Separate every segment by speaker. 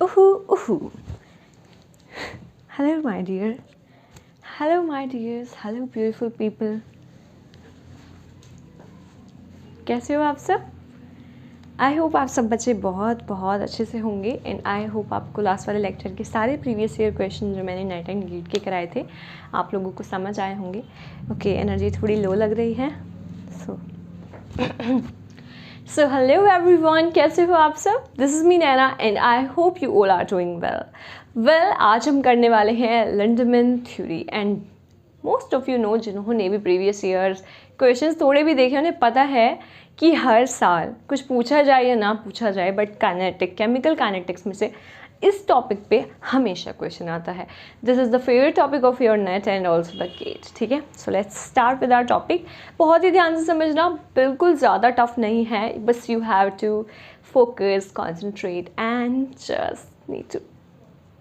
Speaker 1: Uhu, uhu. Hello, my dear. Hello, my dears. Hello, beautiful people. कैसे हो आप सब? आई होप आप सब बच्चे बहुत बहुत अच्छे से होंगे एंड आई होप आपको लास्ट वाले लेक्चर के सारे प्रीवियस ईयर क्वेश्चन जो मैंने नाइट एंड लीड के कराए थे आप लोगों को समझ आए होंगे. ओके, एनर्जी थोड़ी लो लग रही है. सो हेलो एवरीवन, कैसे हो आप सब? This is me Naina and I hope you all are doing well. आज हम करने वाले हैं Lindemann theory and most of you know, जिन्होंने भी प्रीवियस ईयर्स क्वेश्चंस थोड़े भी देखे उन्हें पता है कि हर साल कुछ पूछा जाए या ना पूछा जाए बट केमिकल काइनेटिक्स में से इस टॉपिक पे हमेशा क्वेश्चन आता है. This is the favourite topic of your NET and also the GATE. ठीक है, so let's start with our topic. बहुत ही ध्यान से समझना, बिल्कुल ज़्यादा टफ नहीं है, बस you have to focus, concentrate and just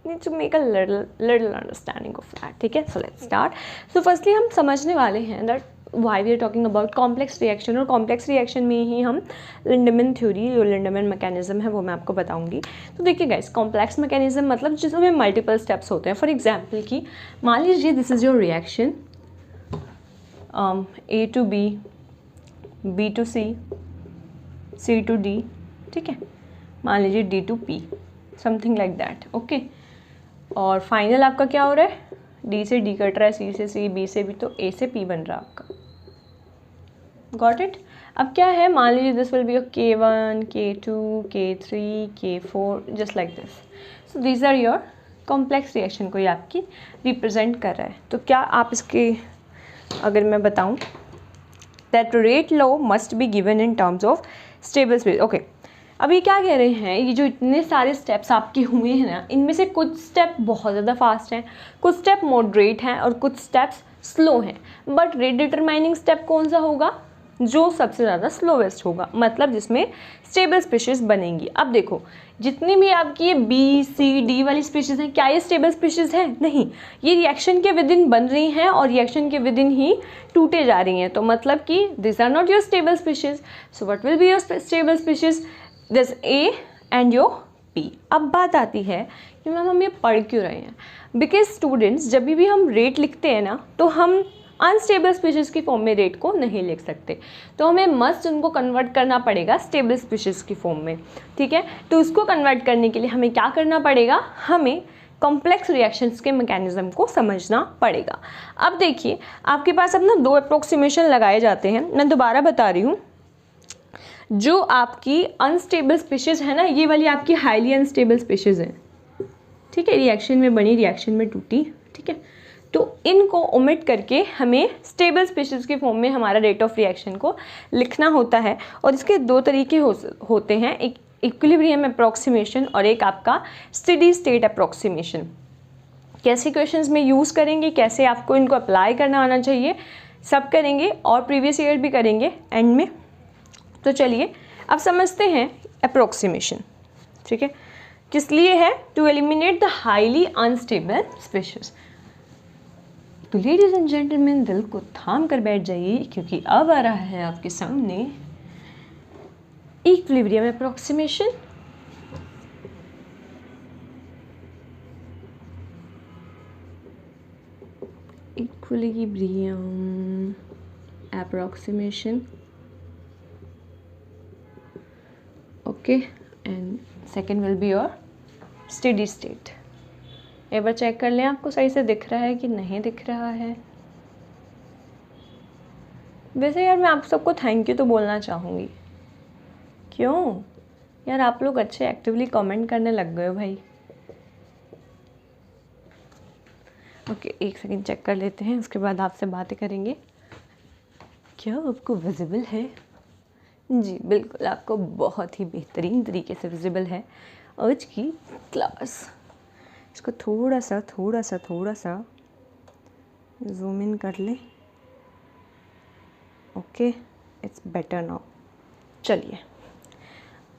Speaker 1: need to make a little understanding of that. ठीक है, so let's start. So firstly हम समझने वाले हैं that why we are talking about complex reaction, और complex reaction में ही हम लिंडमैन थ्योरी, जो लिंडमैन मैकेनिज्म है वो मैं आपको बताऊंगी. तो देखिए गाइस, कॉम्प्लेक्स मैकेनिज्म मतलब जिसमें मल्टीपल स्टेप्स होते हैं. फॉर एग्जाम्पल कि मान लीजिए this is your reaction A to B, B to C, C to D. ठीक है, मान लीजिए D to P, something like that. Okay, और फाइनल आपका क्या हो रहा है? डी से डी कट रहा है, सी से सी, बी से बी, तो ए से पी बन रहा है आपका. Got it? अब क्या है, मान लीजिए this will be K1, K2, K3, K4, just like this. So these are your complex reaction को ये आपकी रिप्रेजेंट कर रहा है. तो क्या आप इसके, अगर मैं बताऊँ that rate law must be given in terms of stable space. Okay, अभी क्या कह रहे हैं, ये जो इतने सारे स्टेप्स आपके हुए हैं ना, इनमें से कुछ स्टेप बहुत ज़्यादा फास्ट हैं, कुछ स्टेप मॉडरेट हैं और कुछ स्टेप्स स्लो हैं. बट रेट डिटरमाइनिंग स्टेप कौन सा होगा? जो सबसे ज़्यादा स्लोवेस्ट होगा, मतलब जिसमें स्टेबल स्पीशीज़ बनेंगी. अब देखो, जितनी भी आपकी ये बी सी डी वाली स्पीशीज़ हैं, क्या ये स्टेबल स्पीशीज़ हैं? नहीं, ये रिएक्शन के विद इन बन रही हैं और रिएक्शन के विद इन ही टूटे जा रही हैं. तो मतलब कि this are not your stable species. So what will be your stable species? This A and your P. अब बात आती है कि मैम हम ये पढ़ क्यों रहे हैं? बिकॉज स्टूडेंट्स, जब भी हम रेट लिखते हैं ना, तो हम अनस्टेबल स्पीशीज़ की फॉर्म में रेट को नहीं लिख सकते, तो हमें मस्ट उनको कन्वर्ट करना पड़ेगा स्टेबल स्पीशीज़ की फॉर्म में. ठीक है, तो उसको कन्वर्ट करने के लिए हमें क्या करना पड़ेगा? हमें कॉम्प्लेक्स रिएक्शंस के मैकेनिज्म को समझना पड़ेगा. अब देखिए, आपके पास अब ना दो अप्रोक्सीमेशन लगाए जाते हैं. मैं दोबारा बता रही हूँ, जो आपकी अनस्टेबल स्पीशीज़ है ना, ये वाली आपकी हाईली अनस्टेबल स्पीशीज़ है. ठीक है, रिएक्शन में बनी, रिएक्शन में टूटी. ठीक है, तो इनको ओमिट करके हमें स्टेबल स्पीशीज़ की फॉर्म में हमारा रेट ऑफ रिएक्शन को लिखना होता है. और इसके दो तरीके होते हैं, एक इक्विलिब्रियम अप्रोक्सीमेशन और एक आपका स्टेडी स्टेट अप्रोक्सीमेशन. कैसे क्वेश्चंस में यूज़ करेंगे, कैसे आपको इनको अप्लाई करना आना चाहिए, सब करेंगे और प्रीवियस ईयर भी करेंगे एंड में. तो चलिए अब समझते हैं अप्रोक्सीमेशन. ठीक है, किस लिए है? To eliminate the highly unstable species. तो लेडीज एंड जेंटलमैन, दिल को थाम कर बैठ जाइए, क्योंकि अब आ रहा है आपके सामने equilibrium approximation. Equilibrium approximation. Okay, and second will be your steady state. एक बार चेक कर लें आपको सही से दिख रहा है कि नहीं दिख रहा है. वैसे यार मैं आप सबको थैंक यू तो बोलना चाहूँगी. क्यों यार, आप लोग अच्छे एक्टिवली कमेंट करने लग गए हो भाई. ओके, एक सेकंड चेक कर लेते हैं, उसके बाद आपसे बातें करेंगे. क्या आपको विजिबल है? जी बिल्कुल, आपको बहुत ही बेहतरीन तरीके से विजिबल है आज की क्लास. इसको थोड़ा सा जूम इन कर ले. Okay, it's better now. चलिए,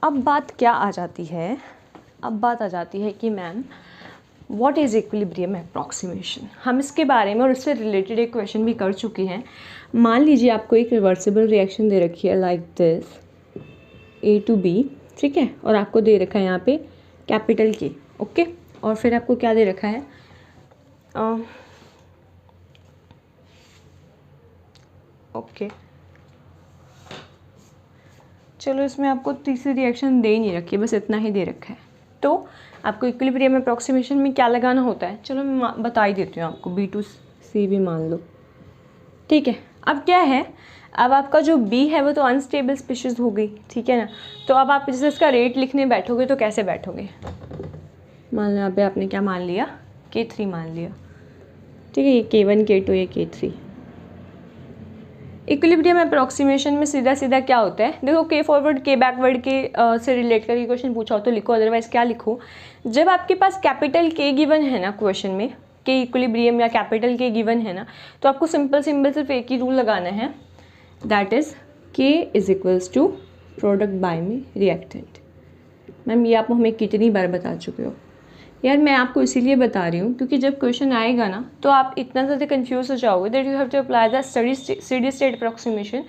Speaker 1: अब बात क्या आ जाती है? अब बात आ जाती है कि ma'am what is equilibrium approximation. हम इसके बारे में और उससे रिलेटेड एक क्वेश्चन भी कर चुके हैं. मान लीजिए आपको एक रिवर्सिबल रिएक्शन दे रखी है like this A to B, ठीक है, और आपको दे रखा है यहाँ पे कैपिटल K ओके। और फिर आपको क्या दे रखा है, ओके चलो इसमें आपको तीसरी रिएक्शन दे ही नहीं रखी है, बस इतना ही दे रखा है। तो आपको इक्विलिब्रियम अप्रॉक्सीमेशन में क्या लगाना होता है, चलो मैं बता ही देती हूँ आपको, B2C भी मान लो, ठीक है। अब क्या है, अब आपका जो B है वो तो अनस्टेबल स्पीशीज़ हो गई, ठीक है ना। तो अब आप जैसे इसका रेट लिखने बैठोगे तो कैसे बैठोगे, मान लो यहाँ पे आपने क्या मान लिया, K3 मान लिया, ठीक है। ये K1 K2 ये K3। इक्विलिब्रियम अप्रॉक्सीमेशन में सीधा सीधा क्या होता है, देखो K फॉरवर्ड K बैकवर्ड के से रिलेट करके क्वेश्चन पूछा हो तो लिखो, अदरवाइज़ क्या लिखो, जब आपके पास कैपिटल K गिवन है ना क्वेश्चन में, K इक्विलिब्रियम या कैपिटल K गिवन है ना, तो आपको सिंपल सिर्फ एक ही रूल लगाना है, that is K is equals to product by में रिएक्टेंट। मैम ये आप हमें कितनी बार बता चुके हो यार, मैं आपको इसीलिए बता रही हूँ क्योंकि जब क्वेश्चन आएगा ना तो आप इतना ज़्यादा कंफ्यूज हो जाओगे that you have to apply the steady state approximation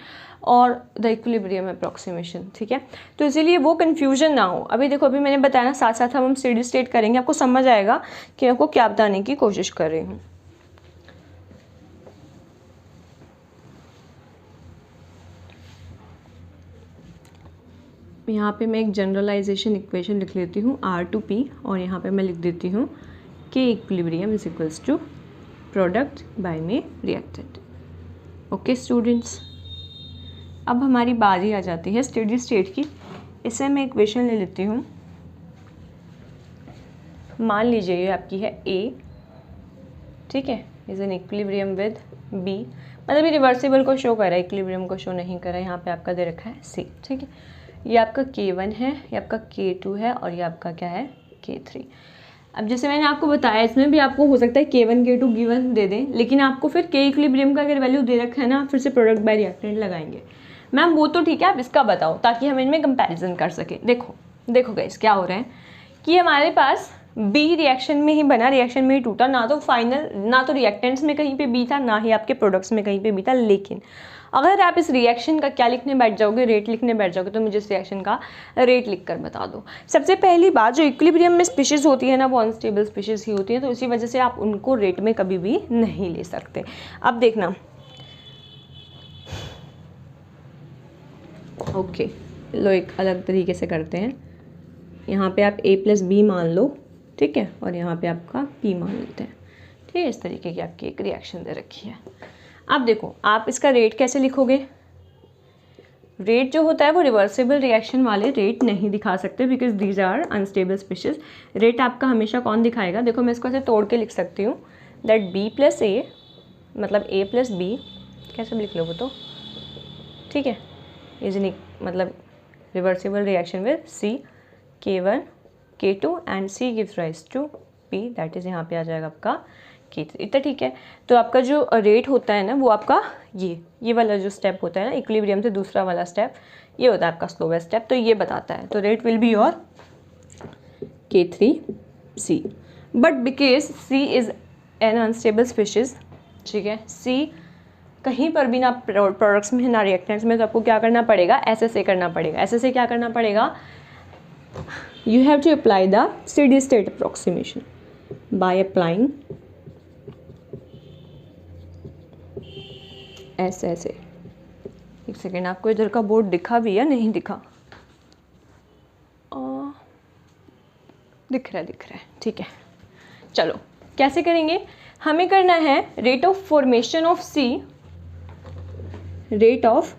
Speaker 1: और द इक्विलिब्रियम अप्रॉक्सीमेशन, ठीक है। तो इसीलिए वो कन्फ्यूजन ना हो। अभी देखो, अभी मैंने बताया ना, साथ साथ हम स्टेडी स्टेट करेंगे, आपको समझ आएगा कि आपको क्या बताने की कोशिश कर रही हूँ। यहाँ पे मैं एक जनरलाइजेशन इक्वेशन लिख लेती हूँ R2P, और यहाँ पे मैं लिख देती हूँ K equilibrium is equals to product by में रिएक्टेंट। ओके स्टूडेंट्स, अब हमारी बारी आ जाती है स्टेडी स्टेट की। इससे मैं इक्वेशन ले लेती हूँ, मान लीजिए ये आपकी है A, ठीक है, is an equilibrium with B, मतलब ये रिवर्सिबल को शो कर रहा है, इक्विलिब्रियम को शो नहीं कर रहा है। यहाँ पे आपका दे रखा है C, ठीक है। ये आपका K1 है, ये आपका K2 है, और ये आपका क्या है, K3। अब जैसे मैंने आपको बताया, इसमें भी आपको हो सकता है K1 K2 गिवन दे दें, लेकिन आपको फिर K इक्विलिब्रियम का अगर वैल्यू दे रखा है ना, फिर से प्रोडक्ट बाय रिएक्टेंट लगाएंगे। मैम वो तो ठीक है, आप इसका बताओ ताकि हम इनमें कंपैरिजन कर सकें। देखो गाइस क्या हो रहा है कि हमारे पास B रिएक्शन में ही बना, रिएक्शन में ही टूटा, ना तो फाइनल, ना तो रिएक्टेंट्स में कहीं पे B था, ना ही आपके प्रोडक्ट्स में कहीं पे B था। लेकिन अगर आप इस रिएक्शन का क्या लिखने बैठ जाओगे, रेट लिखने बैठ जाओगे, तो मुझे इस रिएक्शन का रेट लिख कर बता दो। सबसे पहली बात, जो इक्विलिब्रियम में स्पीशीज़ होती है ना, वो अनस्टेबल स्पीशीज़ ही होती है, तो इसी वजह से आप उनको रेट में कभी भी नहीं ले सकते। अब देखना, ओके लो एक अलग तरीके से करते हैं। यहाँ पे आप A+B मान लो, ठीक है, और यहाँ पे आपका P मान लेते हैं, ठीक है। इस तरीके की आपकी एक रिएक्शन दे रखी है। अब देखो, आप इसका रेट कैसे लिखोगे, रेट जो होता है वो रिवर्सिबल रिएक्शन वाले रेट नहीं दिखा सकते, because these are unstable species. Rate आपका हमेशा कौन दिखाएगा, देखो मैं इसको ऐसे तोड़ के लिख सकती हूँ, दैट B+A मतलब A+B, कैसे भी लिख लो वो तो, ठीक है, इज इन मतलब reversible reaction with C K1 K2 and C gives rise to P, that is यहाँ पे आ जाएगा आपका K3। इतना ठीक है। तो आपका जो रेट होता है ना, वो आपका ये वाला जो स्टेप होता है ना, इक्विलिब्रियम से दूसरा वाला स्टेप, ये होता है आपका स्लोवेस्ट स्टेप, तो ये बताता है। तो rate will be your K3C, but because C is an unstable species, ठीक है, C कहीं पर भी ना प्रोडक्ट्स में ना रिएक्टेंट्स में, तो आपको क्या करना पड़ेगा, ऐसे करना पड़ेगा। ऐसे से क्या करना पड़ेगा, you have to apply the steady state approximation by applying ऐसे। एक सेकेंड, आपको इधर का बोर्ड दिखा भी या नहीं दिखा, दिख रहा है, ठीक है। चलो कैसे करेंगे, हमें करना है rate of formation of C, rate of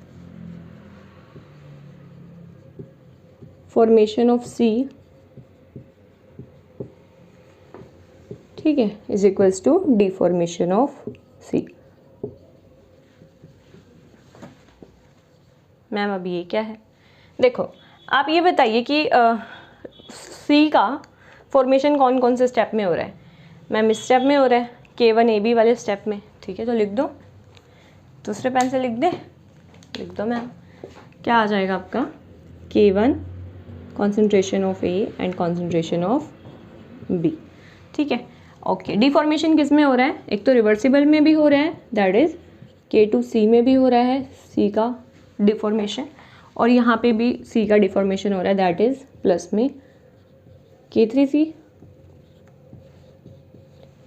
Speaker 1: formation of C, ठीक है, is equals to deformation of C। Ma'am अभी ये क्या है, देखो आप ये बताइए कि C का फॉर्मेशन कौन कौन से स्टेप में हो रहा है। मैम इस स्टेप में हो रहा है, K1AB वाले स्टेप में, ठीक है, तो लिख दो, दूसरे पेन से लिख दो मैम। क्या आ जाएगा आपका, K1 concentration of A and concentration of B, ठीक है। ओके, डिफॉर्मेशन किस में हो रहा है, एक तो रिवर्सिबल में भी हो रहा है, दैट इज़ K2C में भी हो रहा है C का डिफॉर्मेशन, और यहाँ पे भी C का डिफॉर्मेशन हो रहा है, दैट इज़ प्लस में K3C,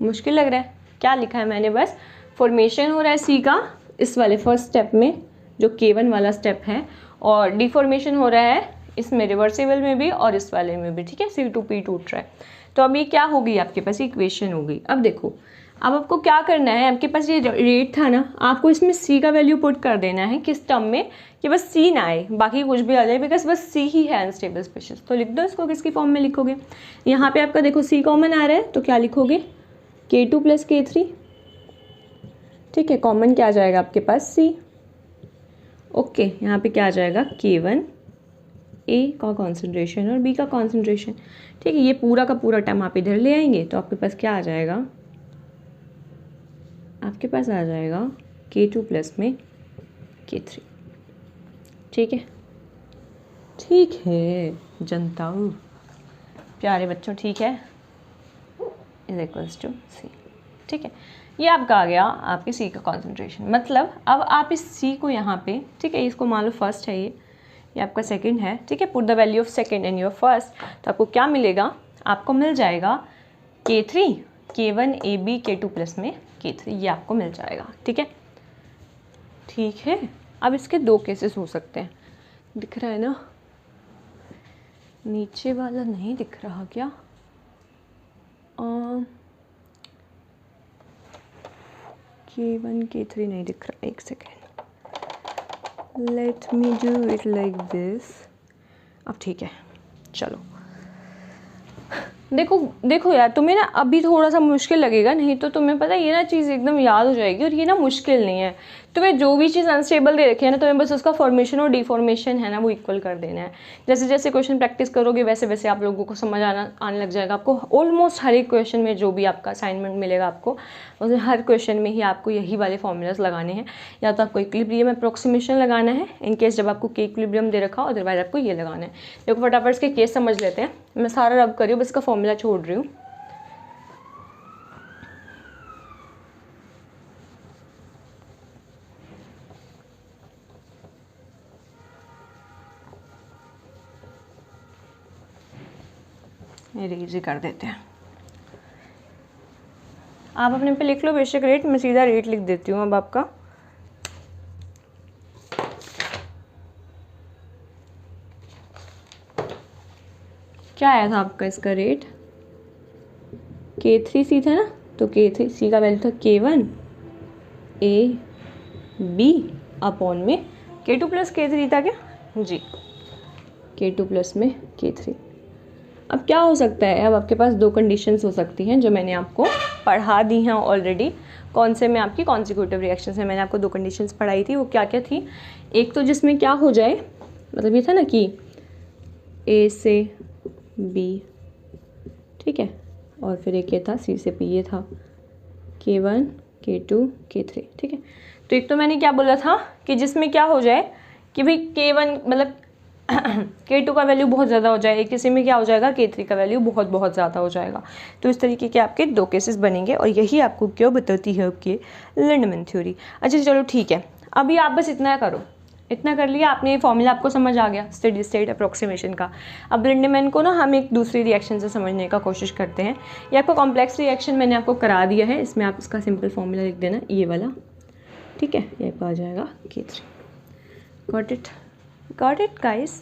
Speaker 1: मुश्किल लग रहा है? क्या लिखा है मैंने, बस फॉर्मेशन हो रहा है सी का इस वाले फर्स्ट स्टेप में जो K1 वाला स्टेप है, और डिफॉर्मेशन हो रहा है इसमें रिवर्सिबल में भी और इस वाले में भी, ठीक है। C2P टूट रहा है, तो अब ये क्या होगी आपके पास, इक्वेशन हो गई। अब देखो, अब आपको क्या करना है, आपके पास ये रेट था ना, आपको इसमें C का वैल्यू पुट कर देना है किस टर्म में, कि बस C ना आए, बाकी कुछ भी आ जाए, बिकॉज बस C ही है अनस्टेबल स्पेशल। तो लिख दो इसको, किसकी फॉर्म में लिखोगे, यहाँ पे आपका देखो C कॉमन आ रहा है, तो क्या लिखोगे, K2 + K3, ठीक है। कॉमन क्या आ जाएगा आपके पास, C, ओके। यहाँ पे क्या आ जाएगा, K1 A का कॉन्सेंट्रेशन और B का कॉन्सेंट्रेशन, ठीक है। ये पूरा का पूरा टर्म आप इधर ले आएंगे, तो आपके पास क्या आ जाएगा, आपके पास आ जाएगा K2 + में K3, ठीक है। ठीक है जनता, प्यारे बच्चों, ठीक है, = C, ठीक है। ये आपका आ गया आपके C का कॉन्सेंट्रेशन। मतलब अब आप इस C को यहाँ पे, ठीक है, इसको मान लो फर्स्ट है, ये आपका सेकंड है, ठीक है। Put the value of second in your first, तो आपको क्या मिलेगा, आपको मिल जाएगा K3 K1 AB K2 + में K3, ये आपको मिल जाएगा, ठीक है। ठीक है, अब इसके दो केसेस हो सकते हैं, दिख रहा है ना, नीचे वाला नहीं दिख रहा क्या, K1 K3 नहीं दिख रहा, एक second, let me do it like this. अब ठीक है, चलो देखो देखो यार, तुम्हें ना अभी थोड़ा सा मुश्किल लगेगा, नहीं तो तुम्हें पता है ये ना चीज़ एकदम याद हो जाएगी, और ये ना मुश्किल नहीं है। तुम्हें जो भी चीज़ अनस्टेबल दे रखी है ना, तुम्हें बस उसका फॉर्मेशन और डिफॉर्मेशन है ना वो इक्वल कर देना है। जैसे जैसे क्वेश्चन प्रैक्टिस करोगे वैसे वैसे आप लोगों को समझ आने लग जाएगा। आपको ऑलमोस्ट हर एक क्वेश्चन में जो भी आपका असाइनमेंट मिलेगा आपको, उसमें हर क्वेश्चन में ही आपको यही वाले फॉर्मूलाज लगाने हैं। या तो आपको इक्विलिब्रियम अप्रोक्सीमेशन लगाना है इन केस जब आपको के इक्विलिब्रियम दे रखा हो, अदरवाइज आपको ये लगाना है। देखो फटाफट इसके केस समझ लेते हैं, मैं सारा रब कर रही हूँ, बस इसका फॉर्मूला छोड़ रही हूँ। इजी कर देते हैं, आप अपने पे लिख लो बेशक रेट, मैं सीधा रेट लिख देती हूँ। अब आपका क्या आया था आपका इसका रेट, K3C था ना, तो K3C का वैल्यू था K1 AB अपॉन में K2 + K3 था क्या जी, K2 + में K3। अब क्या हो सकता है, अब आपके पास दो कंडीशंस हो सकती हैं जो मैंने आपको पढ़ा दी हैं ऑलरेडी। कौन से में आपकी कॉन्सिक्यूटिव रिएक्शंस है, मैंने आपको दो कंडीशंस पढ़ाई थी, वो क्या क्या थी। एक तो जिसमें क्या हो जाए, मतलब ये था ना कि A से B, ठीक है, और फिर एक ये था C से P, ये था K1 K2 K3, ठीक है। तो एक तो मैंने क्या बोला था कि जिसमें क्या हो जाए कि भाई K1 मतलब K2 का वैल्यू बहुत ज़्यादा हो जाए, किसी में क्या हो जाएगा K3 का वैल्यू बहुत बहुत ज़्यादा हो जाएगा। तो इस तरीके के आपके दो केसेस बनेंगे, और यही आपको क्यों बताती है आपकी लिंडमैन थ्योरी। अच्छा चलो ठीक है, अभी आप बस इतना करो, इतना कर लिया आपने, ये फॉर्मूला आपको समझ आ गया स्टेडी स्टेट अप्रोक्सीमेशन का। अब लिंडमैन को ना हम एक दूसरी रिएक्शन से समझने का कोशिश करते हैं। ये आपको कॉम्प्लेक्स रिएक्शन मैंने आपको करा दिया है, इसमें आप इसका सिंपल फॉर्मूला लिख देना, ये वाला, ठीक है, ये आ जाएगा K3। गॉट इट गाइस,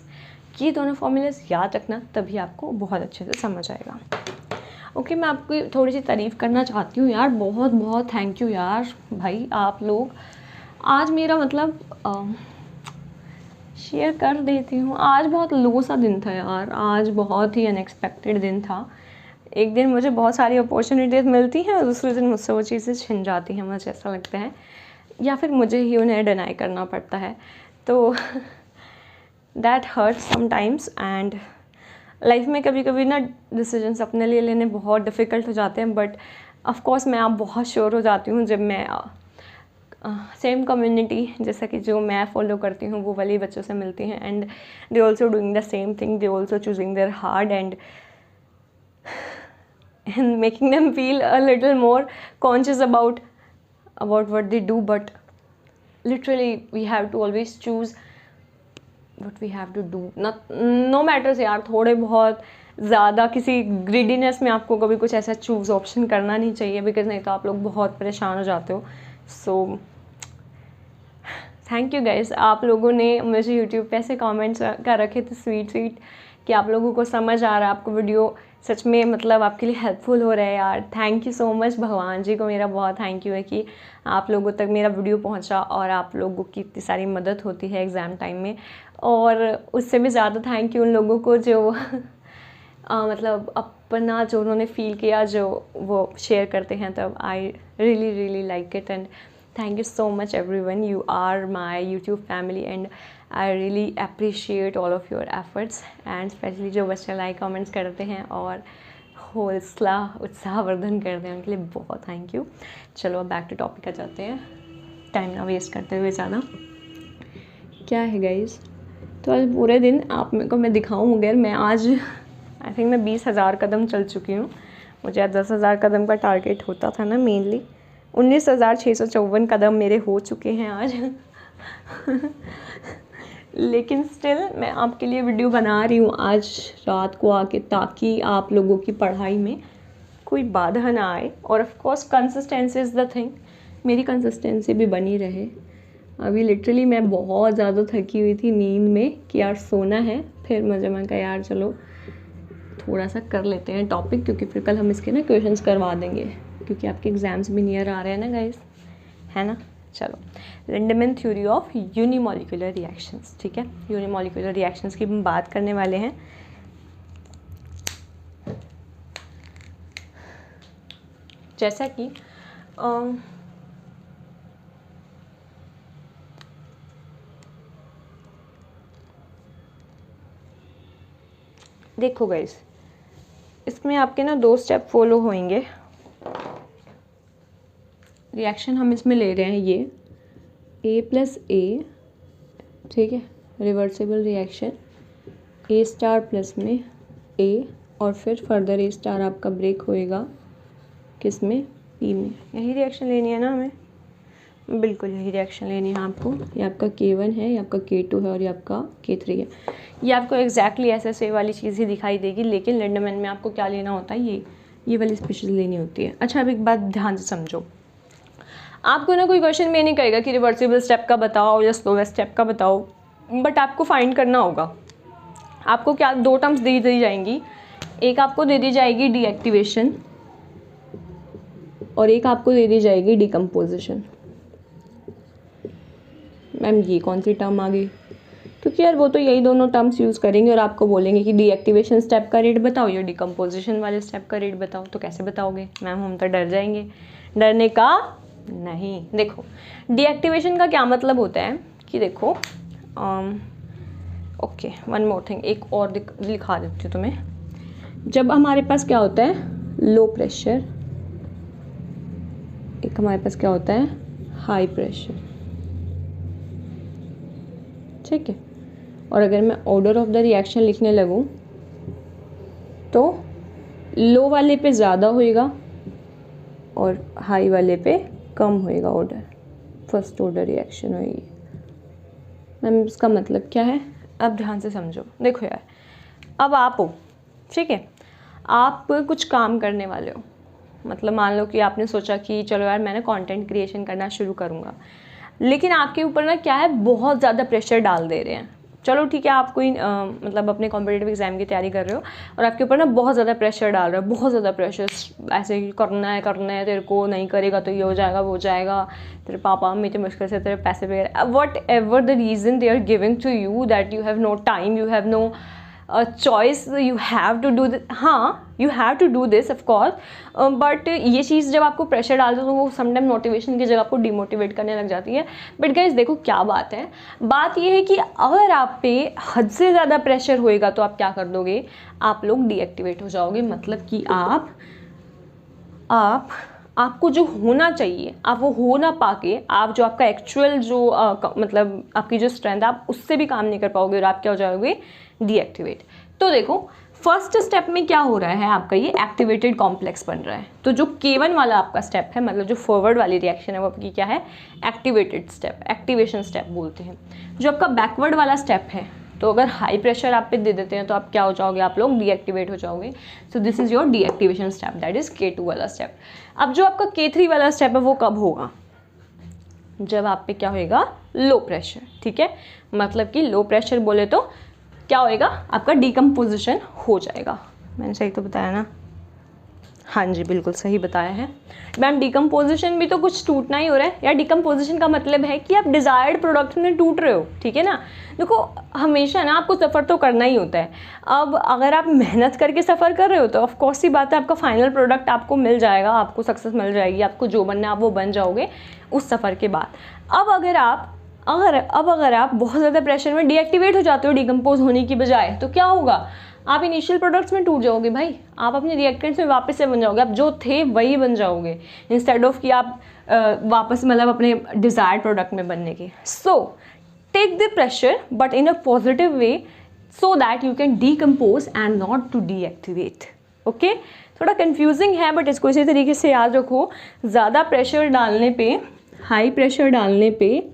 Speaker 1: ये दोनों फॉर्मूलाज याद रखना, तभी आपको बहुत अच्छे से समझ आएगा। ओके, मैं आपकी थोड़ी सी तारीफ़ करना चाहती हूँ यार, बहुत बहुत थैंक यू यार भाई, आप लोग आज मेरा मतलब शेयर कर देती हूँ। आज बहुत लो सा दिन था यार, आज बहुत ही अनएक्सपेक्टेड दिन था। एक दिन मुझे बहुत सारी अपॉर्चुनिटीज़ मिलती हैं और दूसरे दिन मुझसे वो चीज़ें छिन जाती हैं, मुझे ऐसा लगता है, या फिर मुझे ही उन्हें डिनाई करना पड़ता है। तो that hurts sometimes, and life में कभी कभी ना डिसीजंस अपने लिए लेने बहुत डिफ़िकल्ट हो जाते हैं। बट ऑफकोर्स मैं आप बहुत श्योर हो जाती हूँ जब मैं सेम कम्युनिटी जैसा कि जो मैं फॉलो करती हूँ वो वाले बच्चों से मिलती हैं, and they also doing the same thing, they also choosing there hard and making them feel a little more conscious about what they do. But literally we have to always choose what we have to do, not no matters यार, थोड़े बहुत ज़्यादा किसी greediness में आपको कभी कुछ ऐसा चूज़ ऑप्शन करना नहीं चाहिए, बिकॉज नहीं तो आप लोग बहुत परेशान हो जाते हो। सो थैंक यू गाइस, आप लोगों ने मुझे यूट्यूब पे ऐसे कमेंट्स कर रखे थे स्वीट स्वीट कि आप लोगों को समझ आ रहा है, आपको वीडियो सच में मतलब आपके लिए हेल्पफुल हो रहा है यार। थैंक यू सो मच, भगवान जी को मेरा बहुत थैंक यू है कि आप लोगों तक मेरा वीडियो पहुंचा और आप लोगों की इतनी सारी मदद होती है एग्ज़ाम टाइम में। और उससे भी ज़्यादा थैंक यू उन लोगों को जो मतलब अपना जो उन्होंने फ़ील किया जो वो शेयर करते हैं, तब I really really like it and thank you so much everyone, you are my YouTube family and I really appreciate all of your efforts and especially जो बच्चे लाइक कमेंट्स करते हैं और हौसला उत्साहवर्धन करते हैं, उनके लिए बहुत थैंक यू। चलो अब बैक टू टॉपिक आ जाते हैं, टाइम ना वेस्ट करते हुए ज़्यादा। क्या है गाइज, तो आज पूरे दिन आप मेरे को मैं दिखाऊँ अगर मैं आज आई थिंक मैं 20,000 कदम चल चुकी हूँ। मुझे आज 10,000 कदम का टारगेट होता था ना, मेनली 19,654 कदम मेरे हो चुके हैं आज लेकिन स्टिल मैं आपके लिए वीडियो बना रही हूँ आज रात को आके, ताकि आप लोगों की पढ़ाई में कोई बाधा ना आए। और of course consistency is the thing, मेरी कंसिस्टेंसी भी बनी रहे। अभी लिटरली मैं बहुत ज़्यादा थकी हुई थी नींद में कि यार सोना है, फिर मैं कहा यार चलो थोड़ा सा कर लेते हैं टॉपिक, क्योंकि फिर कल हम इसके ना क्वेश्चंस करवा देंगे, क्योंकि आपके एग्जाम्स भी नियर आ रहे हैं ना गाइस, है ना। चलो, रेंडमैन थ्योरी ऑफ यूनिमॉलिक्यूलर रिएक्शंस, ठीक है, यूनिमॉलिक्यूलर रिएक्शंस की हम बात करने वाले हैं। जैसा कि देखो गाइस, इसमें आपके ना 2 स्टेप फॉलो होंगे। रिएक्शन हम इसमें ले रहे हैं ये A+A, ठीक है, रिवर्सिबल रिएक्शन A* में A, और फिर फर्दर A* आपका ब्रेक होएगा किस में, P में। यही रिएक्शन लेनी है ना हमें, बिल्कुल यही रिएक्शन लेनी है आपको। ये आपका K1 है, ये आपका K2 है और ये आपका K3 है। ये आपको एग्जैक्टली ऐसे वाली चीज़ ही दिखाई देगी, लेकिन रेंडमैन में आपको क्या लेना होता है, ये वाली स्पीशीज लेनी होती है। अच्छा, अब एक बात ध्यान से समझो, आपको ना कोई क्वेश्चन में नहीं कहेगा कि रिवर्सिबल स्टेप का बताओ या स्लोवेस्ट स्टेप का बताओ, बट आपको फाइंड करना होगा। आपको क्या 2 टर्म्स दे दी जाएंगी, एक आपको दे दी जाएगी डीएक्टिवेशन और एक आपको दे दी जाएगी डिकम्पोजिशन। मैम ये कौन सी टर्म आ गई, क्योंकि यार वो तो यही दोनों टर्म्स यूज़ करेंगे और आपको बोलेंगे कि डीएक्टिवेशन स्टेप का रेट बताओ या डिकम्पोजिशन वाले स्टेप का रेट बताओ। तो कैसे बताओगे मैम, हम तो डर जाएंगे। डरने का नहीं, देखो डीएक्टिवेशन का क्या मतलब होता है कि देखो ओके, वन मोर थिंग, एक और दिखा देती हूँ तुम्हें। जब हमारे पास क्या होता है लो प्रेशर, एक हमारे पास क्या होता है हाई प्रेशर, ठीक है। और अगर मैं ऑर्डर ऑफ द रिएक्शन लिखने लगूँ तो लो वाले पे ज़्यादा होएगा और हाई वाले पे कम होएगा ऑर्डर, फर्स्ट ऑर्डर रिएक्शन होएगी। मैम इसका मतलब क्या है, अब ध्यान से समझो। देखो यार, अब आप हो, ठीक है, आप कुछ काम करने वाले हो, मतलब मान लो कि आपने सोचा कि चलो यार मैंने कंटेंट क्रिएशन करना शुरू करूँगा, लेकिन आपके ऊपर ना क्या है बहुत ज़्यादा प्रेशर डाल दे रहे हैं। चलो ठीक है, आप कोई मतलब अपने कॉम्पिटिटिव एग्जाम की तैयारी कर रहे हो और आपके ऊपर ना बहुत ज़्यादा प्रेशर डाल रहा है, बहुत ज़्यादा प्रेशर, ऐसे ही करना है तेरे को, नहीं करेगा तो ये हो जाएगा वो हो जाएगा, तेरे पापा मम्मी इतनी मुश्किल से तेरे पैसे वगैरह, whatever the reason they are giving to you that you have no time, you have no choice, you have to do हाँ you have to do this of course, but ये चीज़ जब आपको प्रेशर डालते हो तो वो sometime motivation की जगह आपको डिमोटिवेट करने लग जाती है। बट गाइस देखो क्या बात है, बात ये है कि अगर आप पे हद से ज़्यादा प्रेशर होएगा तो आप क्या कर दोगे, आप लोग डीएक्टिवेट हो जाओगे। मतलब कि आपको जो होना चाहिए आप वो हो ना पाके, आप जो आपका एक्चुअल जो मतलब आपकी जो स्ट्रेंथ आप उससे भी काम नहीं कर पाओगे और आप क्या हो जाओगे डीएक्टिवेट। तो देखो फर्स्ट स्टेप में क्या हो रहा है, आपका ये एक्टिवेटेड कॉम्प्लेक्स बन रहा है। तो जो K1 वाला आपका स्टेप है, मतलब जो फॉरवर्ड वाली रिएक्शन है वो आपकी क्या है एक्टिवेटेड स्टेप, एक्टिवेशन स्टेप बोलते हैं। जो आपका बैकवर्ड वाला स्टेप है तो अगर हाई प्रेशर आप पे दे देते हैं तो आप क्या हो जाओगे, आप लोग डीएक्टिवेट हो जाओगे। So this is your deactivation step, that is K2 वाला स्टेप। अब जो आपका K3 वाला स्टेप है वो कब होगा, जब आप पे क्या होएगा, लो प्रेशर। ठीक है, मतलब कि लो प्रेशर बोले तो क्या होएगा, आपका डिकम्पोजिशन हो जाएगा। मैंने सही तो बताया ना? हाँ जी, बिल्कुल सही बताया है मैम। डिकम्पोजिशन भी तो कुछ टूटना ही हो रहा है या डिकम्पोजिशन का मतलब है कि आप डिज़ायर्ड प्रोडक्ट में टूट रहे हो। ठीक है ना, देखो हमेशा ना आपको सफ़र तो करना ही होता है। अब अगर आप मेहनत करके सफ़र कर रहे हो तो ऑफ कोर्स सी बात है आपका फाइनल प्रोडक्ट आपको मिल जाएगा, आपको सक्सेस मिल जाएगी, आपको जो बनना है आप वो बन जाओगे उस सफ़र के बाद। अब अगर आप बहुत ज़्यादा प्रेशर में डीएक्टिवेट हो जाते हो डिकम्पोज होने की बजाय, तो क्या होगा, आप इनिशियल प्रोडक्ट्स में टूट जाओगे भाई, आप अपने रिएक्टेंट्स में वापस से बन जाओगे, आप जो थे वही बन जाओगे, इंस्टेड ऑफ कि आप वापस मतलब अपने डिज़ायर्ड प्रोडक्ट में बनने के। So take the pressure but in a positive way so that you can decompose and not to deactivate. Okay, थोड़ा कंफ्यूजिंग है बट इसको इसी तरीके से याद रखो। ज़्यादा प्रेशर डालने पे, हाई प्रेशर डालने पे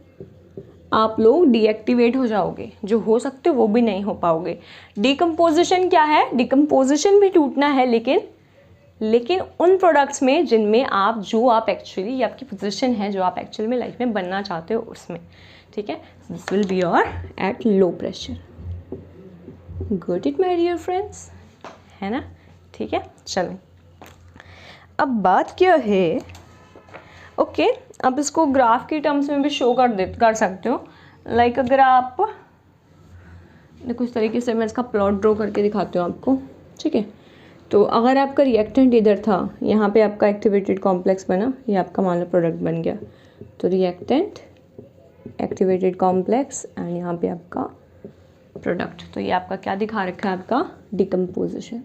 Speaker 1: आप लोग डीएक्टिवेट हो जाओगे, जो हो सकते हो वो भी नहीं हो पाओगे। डिकम्पोजिशन क्या है, डिकम्पोजिशन भी टूटना है लेकिन उन प्रोडक्ट्स में जिनमें आप एक्चुअली, आपकी पोजीशन है जो आप एक्चुअली में लाइफ में बनना चाहते हो उसमें। ठीक है, this will be your at low pressure. Got it my dear friends, है ना? ठीक है, चलो अब बात क्या है, ओके आप इसको ग्राफ की टर्म्स में भी शो कर सकते हो। लाइक अगर आप देखो इस तरीके से मैं इसका प्लॉट ड्रॉ करके दिखाती हूँ आपको। ठीक है, तो अगर आपका रिएक्टेंट इधर था, यहाँ पे आपका एक्टिवेटेड कॉम्प्लेक्स बना, ये आपका मान लो प्रोडक्ट बन गया, तो रिएक्टेंट, एक्टिवेटेड कॉम्प्लेक्स एंड यहाँ पे आपका प्रोडक्ट। तो ये आपका क्या दिखा रखा है, आपका डिकम्पोजिशन।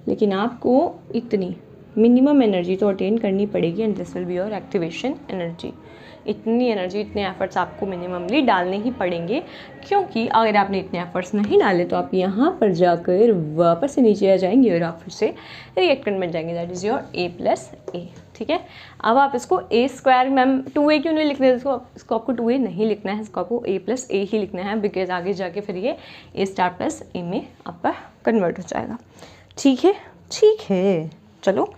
Speaker 1: लेकिन आपको इतनी मिनिमम एनर्जी तो अटेन करनी पड़ेगी and this will be your activation energy. इतनी एनर्जी, इतने एफर्ट्स आपको मिनिममली डालने ही पड़ेंगे, क्योंकि अगर आपने इतने एफर्ट्स नहीं डाले तो आप यहाँ पर जाकर वापस से नीचे आ जाएंगे और आप फिर से रिएक्टेंट बन जाएंगे, दैट इज़ योर A+A। ठीक है, अब आप इसको A², मैम 2A क्यों नहीं लिखते, इसको आपको 2A नहीं लिखना है, इसको आपको A+A ही लिखना है, बिकॉज आगे जाके फिर ये A*+A में आपका कन्वर्ट हो जाएगा। ठीक है, ठीक है, चलो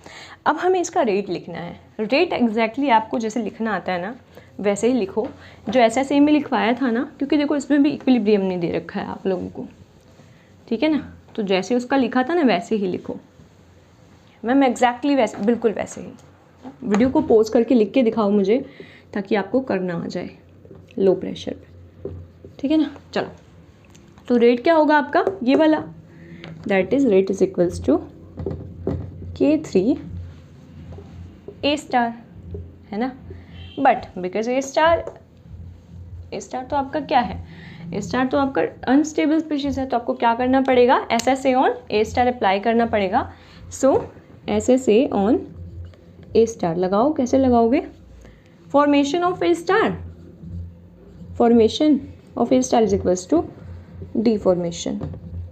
Speaker 1: अब हमें इसका रेट लिखना है। रेट एग्जैक्टली आपको जैसे लिखना आता है ना वैसे ही लिखो, जो SSA में लिखवाया था ना, क्योंकि देखो इसमें भी इक्विलिब्रियम नहीं दे रखा है आप लोगों को। ठीक है ना, तो जैसे उसका लिखा था ना वैसे ही लिखो मैम, एग्जैक्टली वैसे, बिल्कुल वैसे ही। वीडियो को पॉज करके लिख के दिखाओ मुझे, ताकि आपको करना आ जाए लो प्रेशर पे। ठीक है ना, चलो तो रेट क्या होगा आपका, ये वाला, that is rate is equals to K3 A*, है ना। बट बिकॉज A* तो आपका क्या है, A* तो आपका अनस्टेबल स्पीशीज है, तो आपको क्या करना पड़ेगा, SSA ऑन A* अप्लाई करना पड़ेगा। सो SSA ऑन A* लगाओ, कैसे लगाओगे, formation of A*, formation of A* is equals to deformation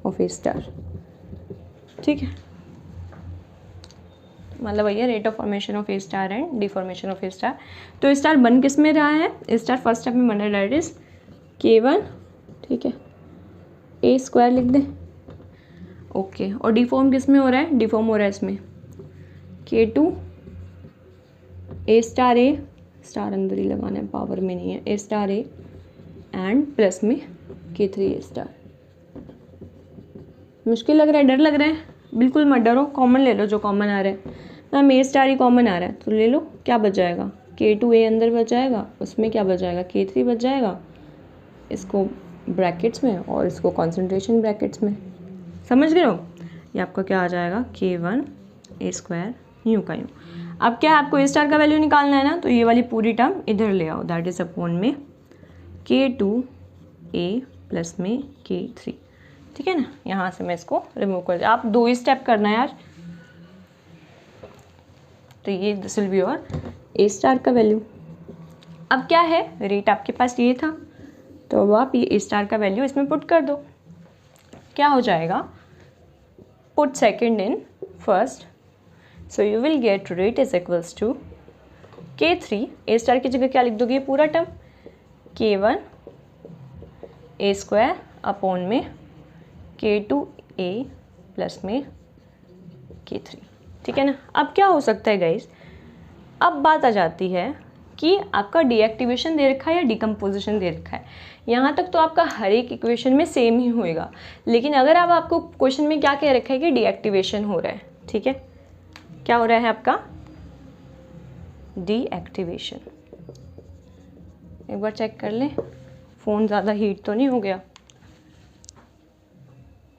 Speaker 1: of A*। ठीक है, मतलब भैया rate of formation of A* and deformation of A*। तो A* बन किस में रहा है, A* फर्स्ट स्टेप में बन रहा है, दैट इज K1। ठीक है, A² लिख दें, ओके। और डिफॉर्म किस में हो रहा है, डिफॉर्म हो रहा है इसमें K2 A*, स्टार अंदर ही लगाना है, पावर में नहीं है, A*, एंड प्लस में K3 A*। मुश्किल लग रहा है, डर लग रहा है, बिल्कुल मत डरो, कॉमन ले लो जो कॉमन आ रहा है। मैम A* ही कॉमन आ रहा है तो ले लो, क्या बच जाएगा, K2A अंदर बच जाएगा, उसमें क्या बच जाएगा, K3 बच जाएगा, इसको ब्रैकेट्स में और इसको कॉन्सेंट्रेशन ब्रैकेट्स में, समझ गए हो। ये आपका क्या आ जाएगा, K1 A² यूँ का यूँ। अब क्या है, आपको A* का वैल्यू निकालना है ना, तो ये वाली पूरी टर्म इधर ले आओ, दैट इज अपॉन में K2A प्लस में K3। ठीक है ना, यहाँ से मैं इसको रिमूव कर दिया, आप 2 ही स्टेप करना है यार। तो ये this will be your A* का वैल्यू। अब क्या है, रेट आपके पास ये था, तो अब आप ये A* का वैल्यू इसमें पुट कर दो, क्या हो जाएगा, put second in first, so you will get rate is equals to K3, A* की जगह क्या लिख दोगे, पूरा टर्म K1 ए स्क्वायर अपॉन में K2A प्लस में K3, ठीक है ना। अब क्या हो सकता है गाइस, अब बात आ जाती है कि आपका डीएक्टिवेशन दे रखा है या डिकम्पोजिशन दे रखा है। यहाँ तक तो आपका हर एक इक्वेशन में सेम ही होएगा, लेकिन अगर आपको क्वेश्चन में क्या कह रखा है कि डीएक्टिवेशन हो रहा है, ठीक है, क्या हो रहा है आपका डीएक्टिवेशन। एक बार चेक कर लें, फ़ोन ज़्यादा हीट तो नहीं हो गया।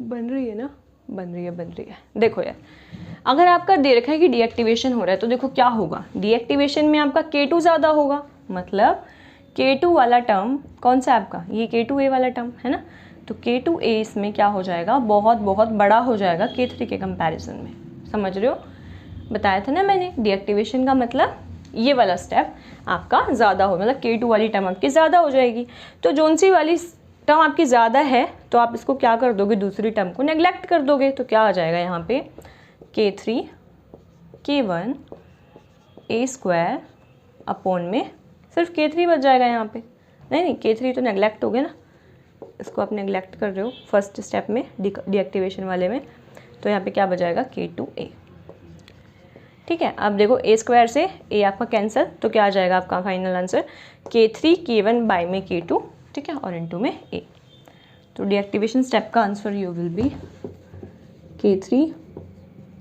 Speaker 1: बन रही है ना, बन रही है। देखो यार, अगर आपका दे रखा है कि डीएक्टिवेशन हो रहा है तो देखो क्या होगा, डीएक्टिवेशन में आपका K2 ज़्यादा होगा, मतलब K2 वाला टर्म कौन सा है आपका, ये K2A वाला टर्म है ना, तो K2A इसमें क्या हो जाएगा, बहुत बहुत बड़ा हो जाएगा K3 के कंपैरिजन में। समझ रहे हो, बताया था ना मैंने, डीएक्टिवेशन का मतलब ये वाला स्टेप आपका ज़्यादा हो, मतलब K2 वाली टर्म आपकी ज़्यादा हो जाएगी। तो जोन सी वाली टर्म आपकी ज़्यादा है तो आप इसको क्या कर दोगे, दूसरी टर्म को नेग्लेक्ट कर दोगे, तो क्या आ जाएगा यहाँ पे K3 K1 A square upon में सिर्फ K3 बच जाएगा यहाँ पे। नहीं K3 तो नेग्लेक्ट हो गया ना, इसको आप नेग्लेक्ट कर रहे हो फर्स्ट स्टेप में डीएक्टिवेशन वाले में, तो यहाँ पे क्या बच जाएगा K2A, ठीक है। अब देखो A स्क्वायर से A आपका कैंसिल, तो क्या आ जाएगा आपका final answer K3 K1 bye में K2, ठीक है, और इनटू में A। तो डीएक्टिवेशन स्टेप का answer you will be K3